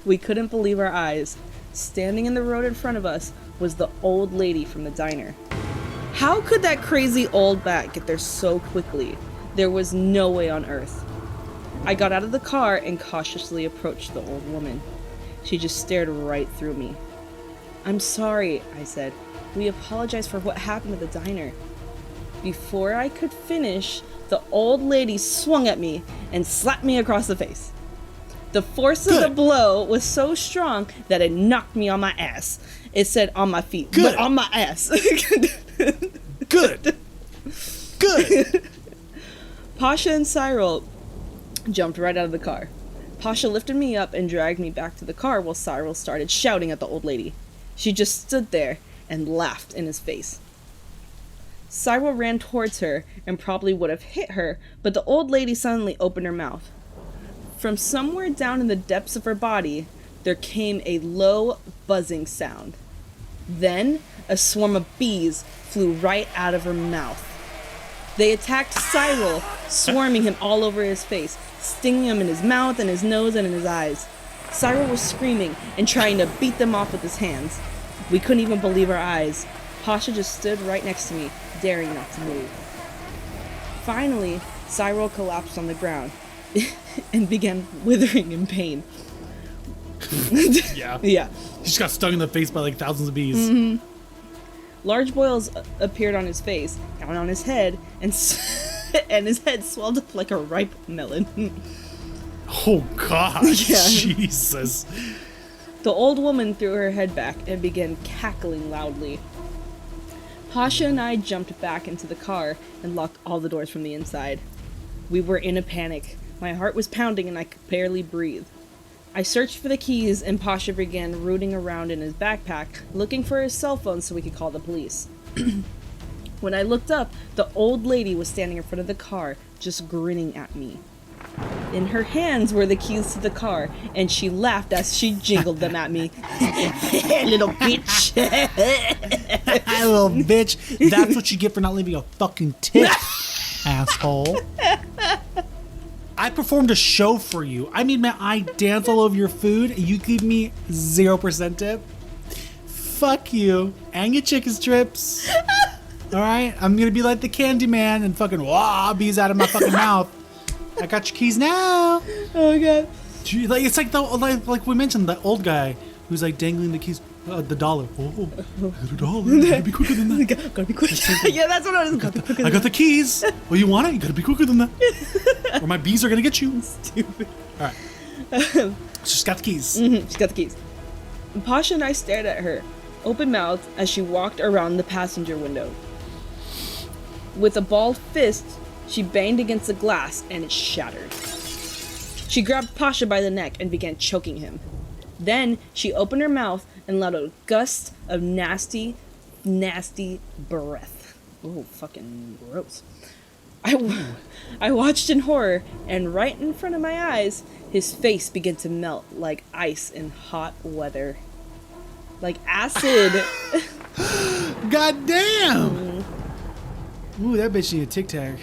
We couldn't believe our eyes. Standing in the road in front of us was the old lady from the diner. How could that crazy old bat get there so quickly? There was no way on earth. I got out of the car and cautiously approached the old woman. She just stared right through me. "I'm sorry," I said. We apologized for what happened at the diner. Before I could finish, the old lady swung at me and slapped me across the face. The force of the blow was so strong that it knocked me on my ass. It said on my feet, but on my ass. Good. Pasha and Cyril jumped right out of the car. Pasha lifted me up and dragged me back to the car while Cyril started shouting at the old lady. She just stood there and laughed in his face. Cyril ran towards her and probably would have hit her, but the old lady suddenly opened her mouth. From somewhere down in the depths of her body, there came a low, buzzing sound. Then, a swarm of bees flew right out of her mouth. They attacked Cyril, swarming him all over his face, stinging him in his mouth and his nose and in his eyes. Cyril was screaming and trying to beat them off with his hands. We couldn't even believe our eyes. Pasha just stood right next to me, daring not to move. Finally, Cyril collapsed on the ground and began withering in pain. Yeah. Yeah. He just got stung in the face by like thousands of bees. Mm-hmm. Large boils appeared on his face, down on his head, and and his head swelled up like a ripe melon. Oh God. Yeah. Jesus. The old woman threw her head back and began cackling loudly. Pasha and I jumped back into the car and locked all the doors from the inside. We were in a panic. My heart was pounding and I could barely breathe. I searched for the keys and Pasha began rooting around in his backpack, looking for his cell phone so we could call the police. When I looked up, the old lady was standing in front of the car, just grinning at me. In her hands were the keys to the car, and she laughed as she jingled them at me. Little bitch. Little bitch. That's what you get for not leaving a fucking tip, asshole. I performed a show for you. I made my eye dance all over your food, and you give me 0% tip? Fuck you. And your chicken strips. Alright? I'm gonna be like the candy man and fucking bees out of my fucking mouth. I got your keys now. Oh god. Like it's like like we mentioned, the old guy who's like dangling the keys, the dollar. Oh, the dollar. You gotta be quicker than that. Gotta be quick. Yeah, that's what I was. I got the keys. Well, you want it? You gotta be quicker than that, or my bees are gonna get you. Stupid. All right. She's got the keys. Mm-hmm. She's got the keys. Pasha and I stared at her, open mouthed, as she walked around the passenger window. With a balled fist, she banged against the glass and it shattered. She grabbed Pasha by the neck and began choking him. Then she opened her mouth and let out a gust of nasty, nasty breath. Oh, fucking gross. I watched in horror, and right in front of my eyes, his face began to melt like ice in hot weather. Like acid. God damn! Ooh, that bitch need a Tic Tac.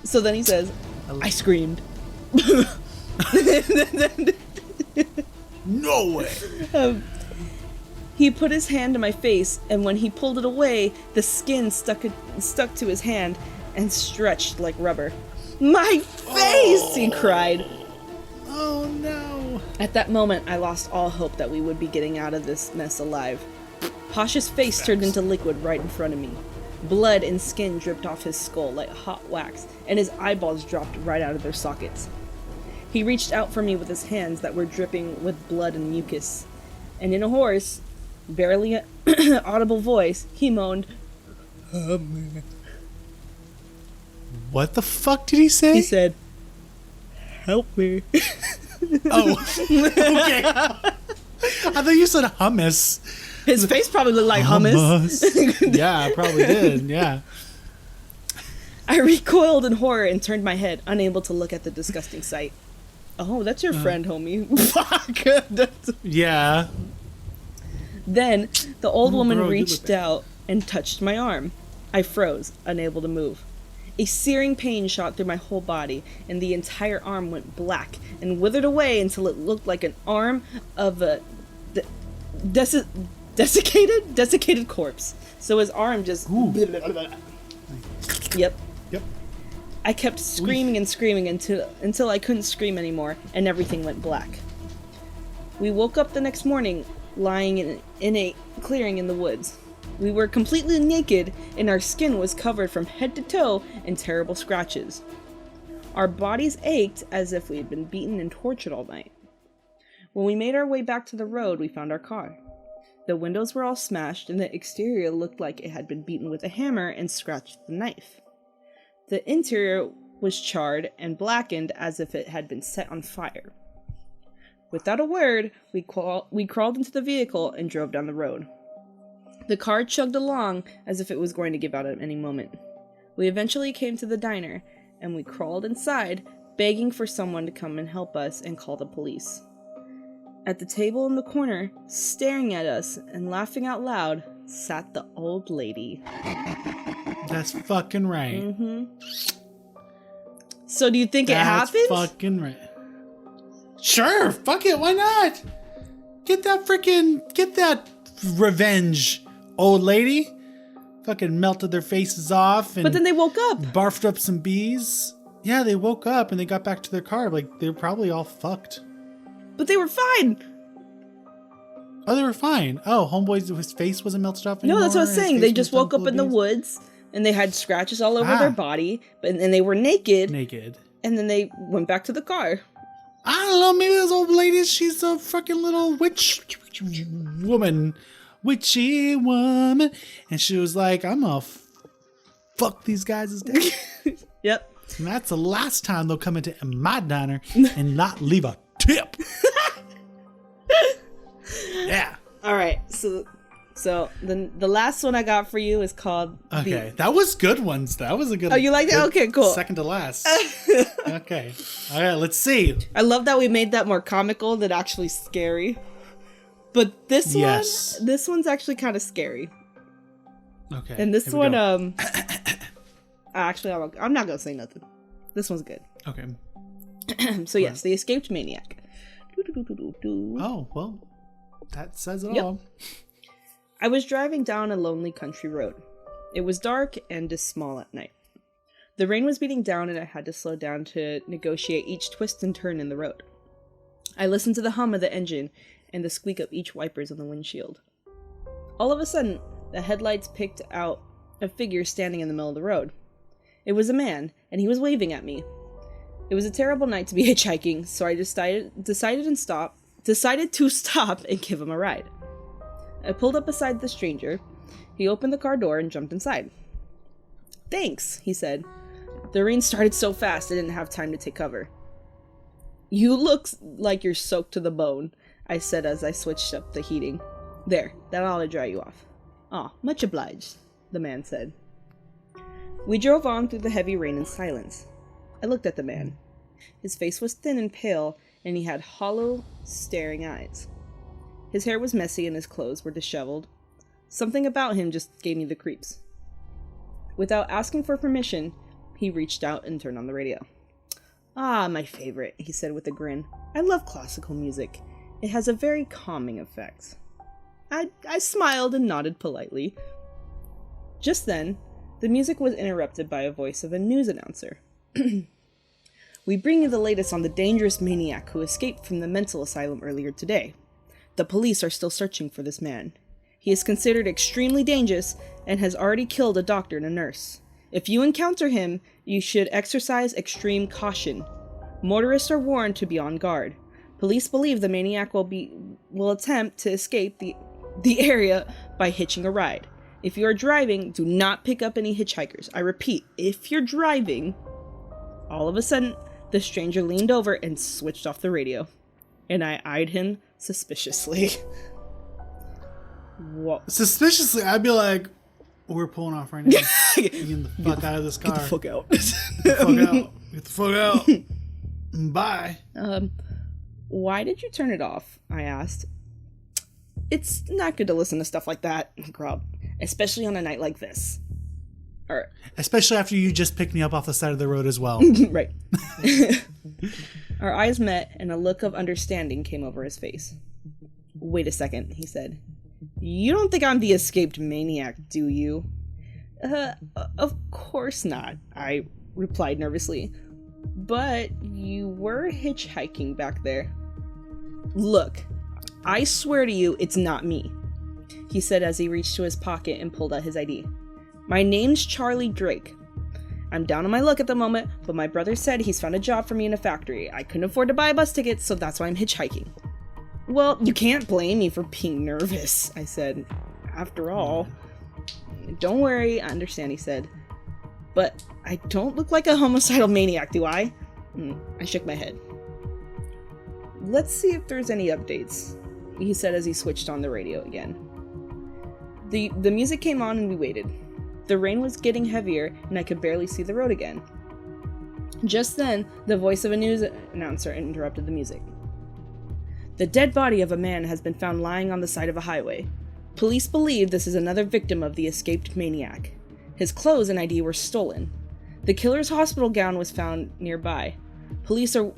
So then he says, I screamed. No way! He put his hand to my face, and when he pulled it away, the skin stuck to his hand and stretched like rubber. My face! He cried. Oh no! At that moment, I lost all hope that we would be getting out of this mess alive. Pasha's face turned into liquid right in front of me. Blood and skin dripped off his skull like hot wax, and his eyeballs dropped right out of their sockets. He reached out for me with his hands that were dripping with blood and mucus, and in a hoarse, barely audible voice, he moaned, What the fuck did he say? He said, help me. Oh, okay. I thought you said hummus. His face probably looked like hummus. Yeah, it probably did, yeah. I recoiled in horror and turned my head, unable to look at the disgusting sight. Oh, that's your friend, homie. Fuck. Yeah. Then, the old woman bro, reached out and touched my arm. I froze, unable to move. A searing pain shot through my whole body, and the entire arm went black and withered away until it looked like an arm of a desiccated corpse. So his arm just... Yep. I kept screaming and screaming until I couldn't scream anymore, and everything went black. We woke up the next morning lying in a clearing in the woods. We were completely naked, and our skin was covered from head to toe in terrible scratches. Our bodies ached as if we had been beaten and tortured all night. When we made our way back to the road, we found our car. The windows were all smashed, and the exterior looked like it had been beaten with a hammer and scratched with a knife. The interior was charred and blackened as if it had been set on fire. Without a word, we crawled into the vehicle and drove down the road. The car chugged along as if it was going to give out at any moment. We eventually came to the diner, and we crawled inside, begging for someone to come and help us and call the police. At the table in the corner, staring at us and laughing out loud, sat the old lady. That's fucking right. Mm-hmm. So do you think it happened? That's fucking right. Sure, fuck it, why not? Get that revenge, old lady. Fucking melted their faces off. And but then they woke up. Barfed up some bees. Yeah, they woke up and they got back to their car. Like, they were probably all fucked. But they were fine. Oh, they were fine. Oh, homeboy's his face wasn't melted off anymore? No, that's what I was saying. They just woke up in the woods and they had scratches all over their body, and they were naked. And then they went back to the car. I don't know, maybe this old lady, she's a fucking little witchy woman. And she was like, I'm gonna fuck these guys' day. Yep. And that's the last time they'll come into my diner and not leave a tip. Yeah. All right. So the last one I got for you is called. Okay, that was good ones. That was a good. Oh, you like that? Okay, cool. Second to last. Okay. All right. Let's see. I love that we made that more comical than actually scary. But this one's actually kind of scary. Okay. And this one, actually, I'm not gonna say nothing. This one's good. Okay. So yes, the escaped maniac. Oh well, that says it all. I was driving down a lonely country road. It was dark and dismal at night. The rain was beating down and I had to slow down to negotiate each twist and turn in the road. I listened to the hum of the engine and the squeak of each wipers on the windshield. All of a sudden, the headlights picked out a figure standing in the middle of the road. It was a man, and he was waving at me. It was a terrible night to be hitchhiking, so I decided to stop and give him a ride. I pulled up beside the stranger. He opened the car door and jumped inside. "Thanks," he said. The rain started so fast I didn't have time to take cover. "You look like you're soaked to the bone," I said as I switched up the heating. "There, that ought to dry you off." "Aw, much obliged," the man said. We drove on through the heavy rain in silence. I looked at the man. His face was thin and pale, and he had hollow, staring eyes. His hair was messy and his clothes were disheveled. Something about him just gave me the creeps. Without asking for permission, he reached out and turned on the radio. "Ah, my favorite," he said with a grin. "I love classical music. It has a very calming effect." I smiled and nodded politely. Just then, the music was interrupted by a voice of a news announcer. "We bring you the latest on the dangerous maniac who escaped from the mental asylum earlier today. The police are still searching for this man. He is considered extremely dangerous and has already killed a doctor and a nurse. If you encounter him, you should exercise extreme caution. Motorists are warned to be on guard. Police believe the maniac will attempt to escape the area by hitching a ride. If you are driving, do not pick up any hitchhikers. I repeat, if you're driving..." All of a sudden, the stranger leaned over and switched off the radio, and I eyed him suspiciously. Whoa. Suspiciously, I'd be like, "We're pulling off right now. Getting the fuck out of this car. Get the fuck out. Get the fuck out. Get the fuck out. Bye." "Why did you turn it off?" I asked. "It's not good to listen to stuff like that," Grub, "especially on a night like this." Or, especially after you just picked me up off the side of the road as well. Right. Our eyes met and a look of understanding came over his face. "Wait a second," he said. "You don't think I'm the escaped maniac, do you?" Of course not," I replied nervously. "But you were hitchhiking back there." "Look, I swear to you, it's not me, he said as he reached to his pocket and pulled out his ID. My name's Charlie Drake. I'm down on my luck at the moment, but my brother said he's found a job for me in a factory. I couldn't afford to buy a bus ticket, so that's why I'm hitchhiking. Well, you can't blame me for being nervous, I said. After all. Don't worry, I understand, he said. But I don't look like a homicidal maniac, do I? I shook my head. Let's see if there's any updates, he said as he switched on the radio again. The music came on and we waited. The rain was getting heavier and I could barely see the road again. Just then, the voice of a news announcer interrupted the music. The dead body of a man has been found lying on the side of a highway. Police believe this is another victim of the escaped maniac. His clothes and ID were stolen. The killer's hospital gown was found nearby. Police are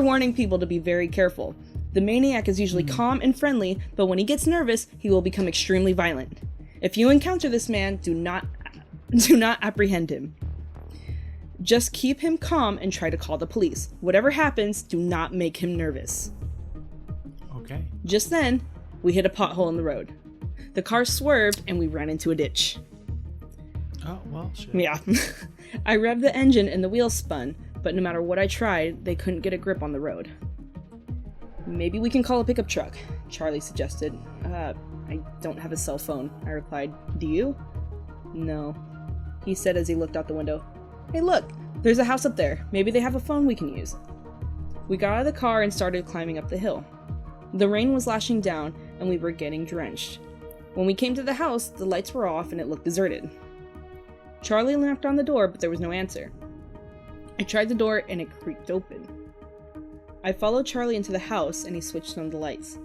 warning people to be very careful. The maniac is usually calm and friendly, but when he gets nervous, he will become extremely violent. If you encounter this man, do not apprehend him. Just keep him calm and try to call the police. Whatever happens, do not make him nervous. Okay. Just then, we hit a pothole in the road. The car swerved and we ran into a ditch. Oh, well, shit. Yeah. I revved the engine and the wheels spun, but no matter what I tried, they couldn't get a grip on the road. Maybe we can call a pickup truck, Charlie suggested. I don't have a cell phone, I replied. Do you? No, he said as he looked out the window. Hey look, there's a house up there. Maybe they have a phone we can use. We got out of the car and started climbing up the hill. The rain was lashing down and we were getting drenched. When we came to the house, the lights were off and it looked deserted. Charlie knocked on the door, but there was no answer. I tried the door and it creaked open. I followed Charlie into the house and he switched on the lights.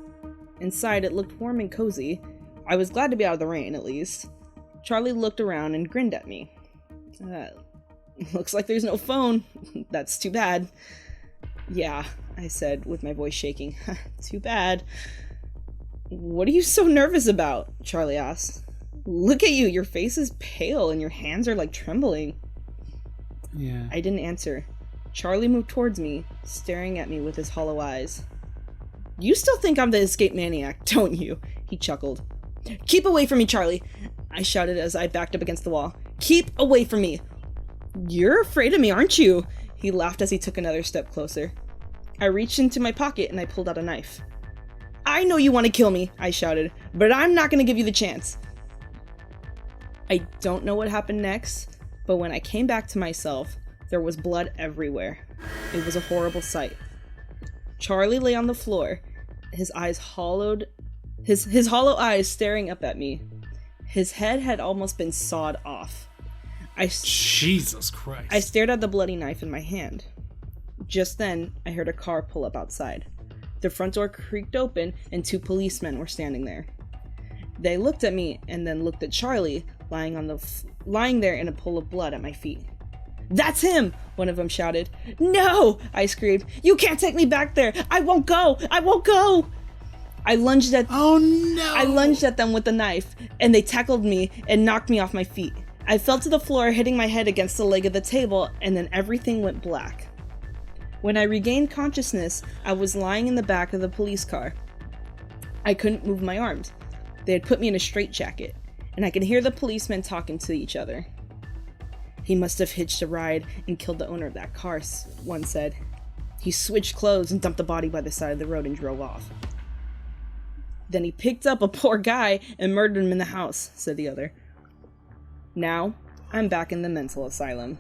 Inside, it looked warm and cozy. I was glad to be out of the rain, at least. Charlie looked around and grinned at me. Looks like there's no phone. That's too bad. Yeah, I said with my voice shaking. Too bad. What are you so nervous about? Charlie asked. Look at you, your face is pale and your hands are like trembling. Yeah. I didn't answer. Charlie moved towards me, staring at me with his hollow eyes. You still think I'm the escaped maniac, don't you? He chuckled. Keep away from me, Charlie, I shouted as I backed up against the wall. Keep away from me. You're afraid of me, aren't you? He laughed as he took another step closer. I reached into my pocket and I pulled out a knife. I know you want to kill me, I shouted, but I'm not going to give you the chance. I don't know what happened next, but when I came back to myself, there was blood everywhere. It was a horrible sight. Charlie lay on the floor, his eyes hollowed, his hollow eyes staring up at me. His head had almost been sawed off. Jesus Christ. I stared at the bloody knife in my hand. Just then, I heard a car pull up outside. The front door creaked open and 2 policemen were standing there. They looked at me and then looked at Charlie, lying there in a pool of blood at my feet. That's him! One of them shouted. No! I screamed. You can't take me back there! I won't go! I won't go! I lunged at them with the knife, and they tackled me and knocked me off my feet. I fell to the floor, hitting my head against the leg of the table, and then everything went black. When I regained consciousness, I was lying in the back of the police car. I couldn't move my arms. They had put me in a straitjacket, and I could hear the policemen talking to each other. He must have hitched a ride and killed the owner of that car, one said. He switched clothes and dumped the body by the side of the road and drove off. Then he picked up a poor guy and murdered him in the house, said the other. Now, I'm back in the mental asylum.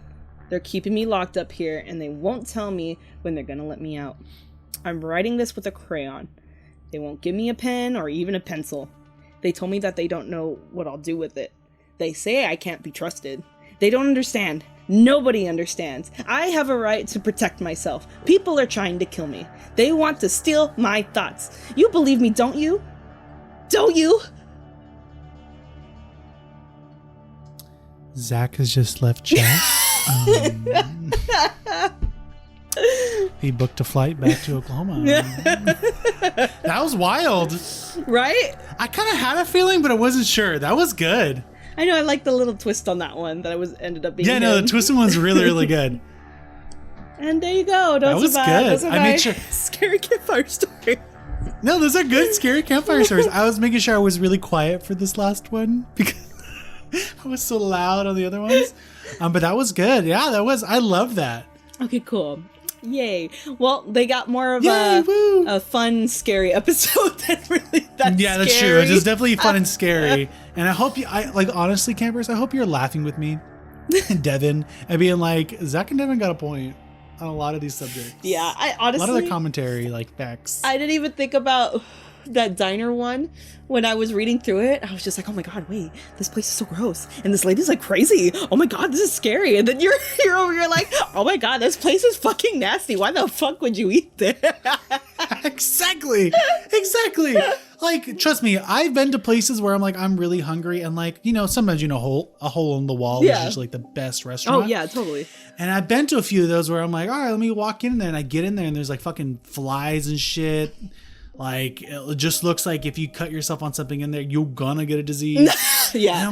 They're keeping me locked up here and they won't tell me when they're gonna let me out. I'm writing this with a crayon. They won't give me a pen or even a pencil. They told me that they don't know what I'll do with it. They say I can't be trusted. They don't understand. Nobody understands. I have a right to protect myself. People are trying to kill me. They want to steal my thoughts. You believe me, don't you? Don't you? Zach has just left chat. He booked a flight back to Oklahoma. That was wild. Right? I kind of had a feeling, but I wasn't sure. That was good. I know, I like the little twist on that one that ended up being Yeah, no, the twisted one's really, really good. And there you go. That was good. Those are I made sure. Scary campfire story. No, those are good scary campfire stories. I was making sure I was really quiet for this last one because I was so loud on the other ones. But that was good. Yeah, that was. I love that. Okay, cool. Yay. Well, they got more of Yay, a fun, scary episode than really that Yeah, that's scary. true. It's just definitely fun and scary. And I hope you, honestly, campers, I hope you're laughing with me and Devon and being like, Zach and Devon got a point on a lot of these subjects. Yeah, I honestly... A lot of the commentary, facts. I didn't even think about that diner one when I was reading through it. I was just like, oh my god, wait, this place is so gross, and this lady's like crazy. Oh my god, this is scary. And then you're over here like, oh my god, this place is fucking nasty. Why the fuck would you eat there? Exactly. Trust me, I've been to places where I'm like, I'm really hungry, and sometimes a hole in the wall is usually the best restaurant. Oh yeah, totally. And I've been to a few of those where I'm like, all right, let me walk in there, and I get in there and there's fucking flies and shit. It just looks like if you cut yourself on something in there, you're gonna get a disease. Yeah. And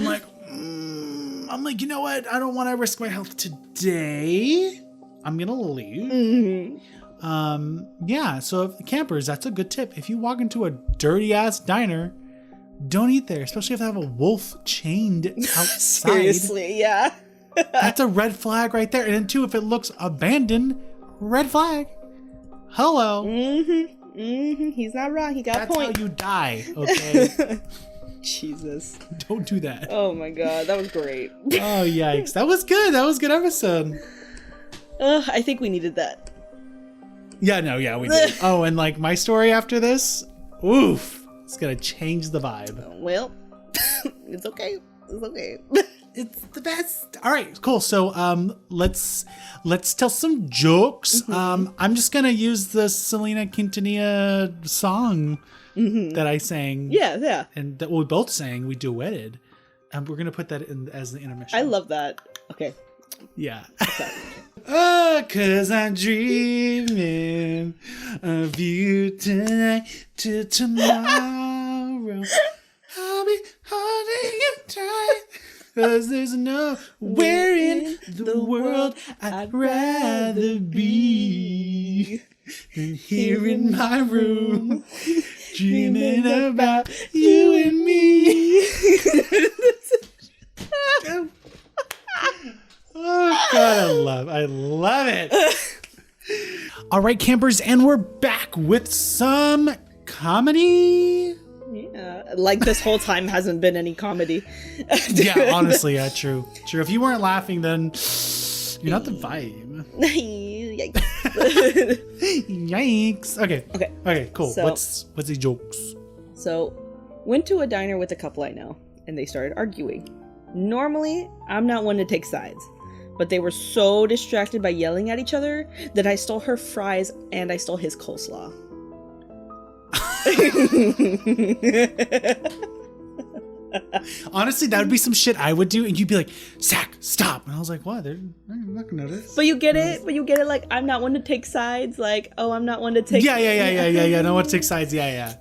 I'm like, you know what? I don't want to risk my health today. I'm gonna leave. Mm-hmm. Yeah. So campers, that's a good tip. If you walk into a dirty ass diner, don't eat there, especially if they have a wolf chained outside. Seriously, yeah. That's a red flag right there. And then too, if it looks abandoned, red flag. Hello. Mm-hmm. Mm-hmm. He's not wrong. He got a point. That's how you die, okay? Jesus. Don't do that. Oh my god, that was great. Oh, yikes. That was good. That was a good episode. I think we needed that. Yeah, we did. Oh, and my story after this, oof, it's gonna change the vibe. Well, it's okay. It's okay. It's the best. All right, cool. So let's tell some jokes. Mm-hmm. I'm just gonna use the Selena Quintanilla song that I sang. Yeah. And that we both sang. We duetted, and we're gonna put that in as the intermission. I love that. Okay. Yeah. Oh, 'cause I'm dreaming of you tonight to tomorrow. I'll be holding you tight. 'Cause there's nowhere in the world I'd rather be than here in my room, dreaming about you and me. Oh God, I love it. All right, campers, and we're back with some comedy. Yeah, this whole time hasn't been any comedy. Yeah, honestly, yeah, true. If you weren't laughing, then you're not the vibe. Yikes. Okay, cool. So, what's the jokes? So, went to a diner with a couple I know, and they started arguing. Normally, I'm not one to take sides, but they were so distracted by yelling at each other that I stole her fries and I stole his coleslaw. Honestly, that would be some shit I would do, and you'd be like, Zach, stop. And I was like, what? They're not gonna notice. But you get it? I'm not one to take sides. I'm not one to take... Yeah. No one takes sides. Yeah.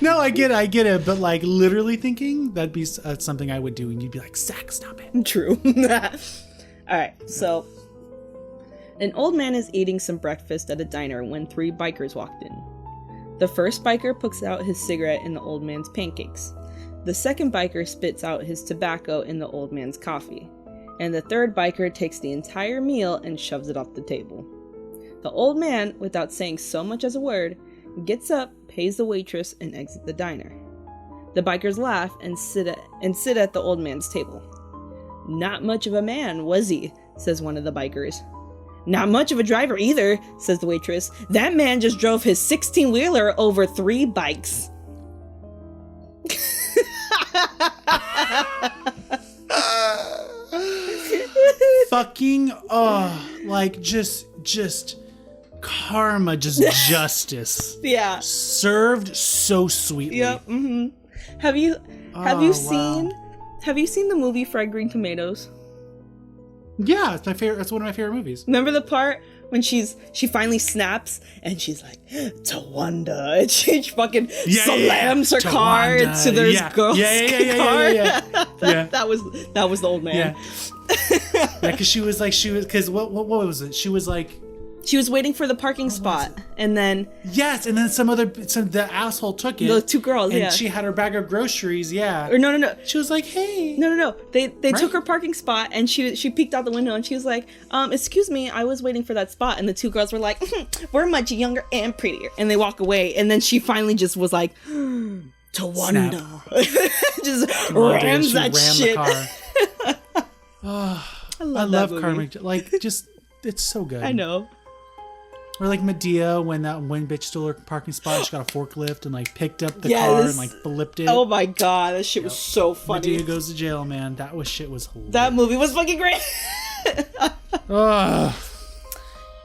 No, I get it. But literally thinking, that'd be something I would do, and you'd be like, Zach, stop it. True. All right, so... An old man is eating some breakfast at a diner when 3 bikers walked in. The first biker puts out his cigarette in the old man's pancakes. The second biker spits out his tobacco in the old man's coffee. And the third biker takes the entire meal and shoves it off the table. The old man, without saying so much as a word, gets up, pays the waitress, and exits the diner. The bikers laugh and sit at the old man's table. "Not much of a man, was he?" says one of the bikers. "Not much of a driver either," says the waitress. "That man just drove his 16-wheeler over 3 bikes." Fucking, just karma, just justice. Yeah. Served so sweetly. Yep. Mm-hmm. Have you seen the movie Fried Green Tomatoes? Yeah, it's my favorite. That's one of my favorite movies. Remember the part when she finally snaps and she's like, "Tawanda," and she fucking slams her car into this girl's car. Yeah. That was the old man. Yeah, because because what was it? She was like, She was waiting for the parking spot, and then yes, and then the asshole took it. the two girls, and she had her bag of groceries. Yeah, or no. She was like, "Hey." No. They took her parking spot, and she peeked out the window, and she was like, "Excuse me, I was waiting for that spot." And the two girls were like, "We're much younger and prettier," and they walk away. And then she finally just was like, "Tawanda," just rams that shit. The car. I love Karmic. Like, just it's so good. I know. Or like Medea, when that one bitch stole her parking spot, she got a forklift and like picked up the car and like flipped it. Oh my god, that shit was so funny. Medea goes to jail, man. Shit was hilarious. That movie was fucking great.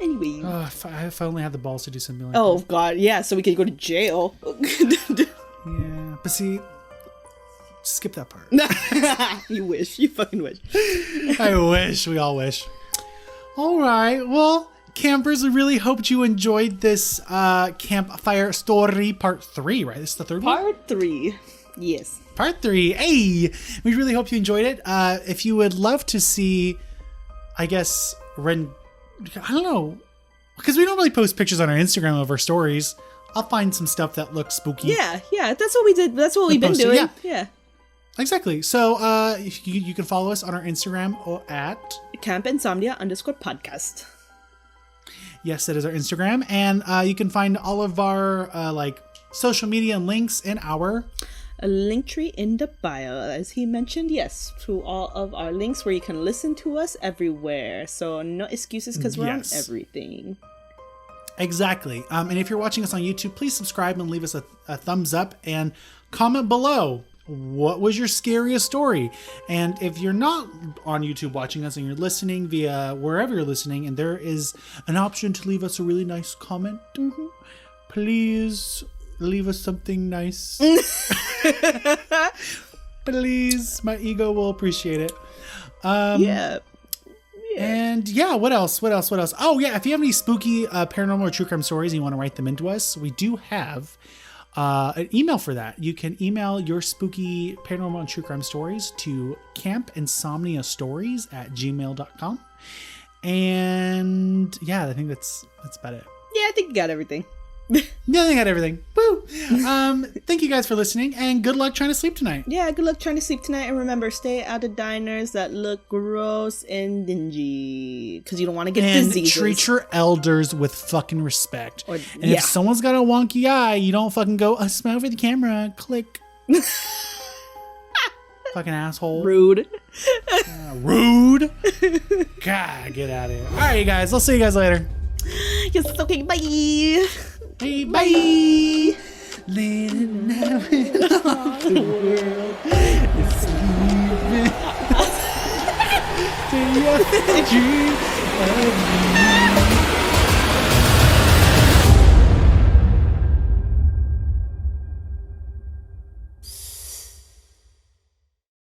Anyway. If I only had the balls to do something like that. that. God, yeah, so we could go to jail. Yeah, but see, skip that part. You wish. You fucking wish. I wish. We all wish. All right, well, campers, we really hoped you enjoyed this Campfire story part 3, right? This is the third one? Part 3, yes. Part 3, hey! We really hope you enjoyed it. If you would love to see, I guess, I don't know, because we don't really post pictures on our Instagram of our stories. I'll find some stuff that looks spooky. Yeah, that's what we did. That's what we've been doing. Yeah. Exactly. So you can follow us on our Instagram at campinsomnia_podcast. Yes, that is our Instagram. And you can find all of our social media and links in our link tree in the bio, as he mentioned. Yes, to all of our links where you can listen to us everywhere. So no excuses, because we're on everything. Exactly. And if you're watching us on YouTube, please subscribe and leave us a thumbs up and comment below. What was your scariest story? And if you're not on YouTube watching us and you're listening via wherever you're listening, and there is an option to leave us a really nice comment, please leave us something nice. Please, my ego will appreciate it. Yeah. And yeah, what else? Oh yeah, if you have any spooky paranormal or true crime stories and you want to write them into us, we do have an email for that. You can email your spooky paranormal and true crime stories to campinsomniastories@gmail.com. And yeah, I think that's about it. Yeah, I think you got everything. Yeah, I got everything. Woo! Thank you guys for listening, and good luck trying to sleep tonight. Yeah, good luck trying to sleep tonight, and remember, stay out of diners that look gross and dingy, because you don't want to get diseases. And treat your elders with fucking respect. If someone's got a wonky eye, you don't fucking go, smile for the camera, click. Fucking asshole. Rude. Rude. God, get out of here. All right, you guys. I'll see you guys later. Yes, okay, bye. Hey, bye. Late night when all the world is sleeping. Do you dream of me?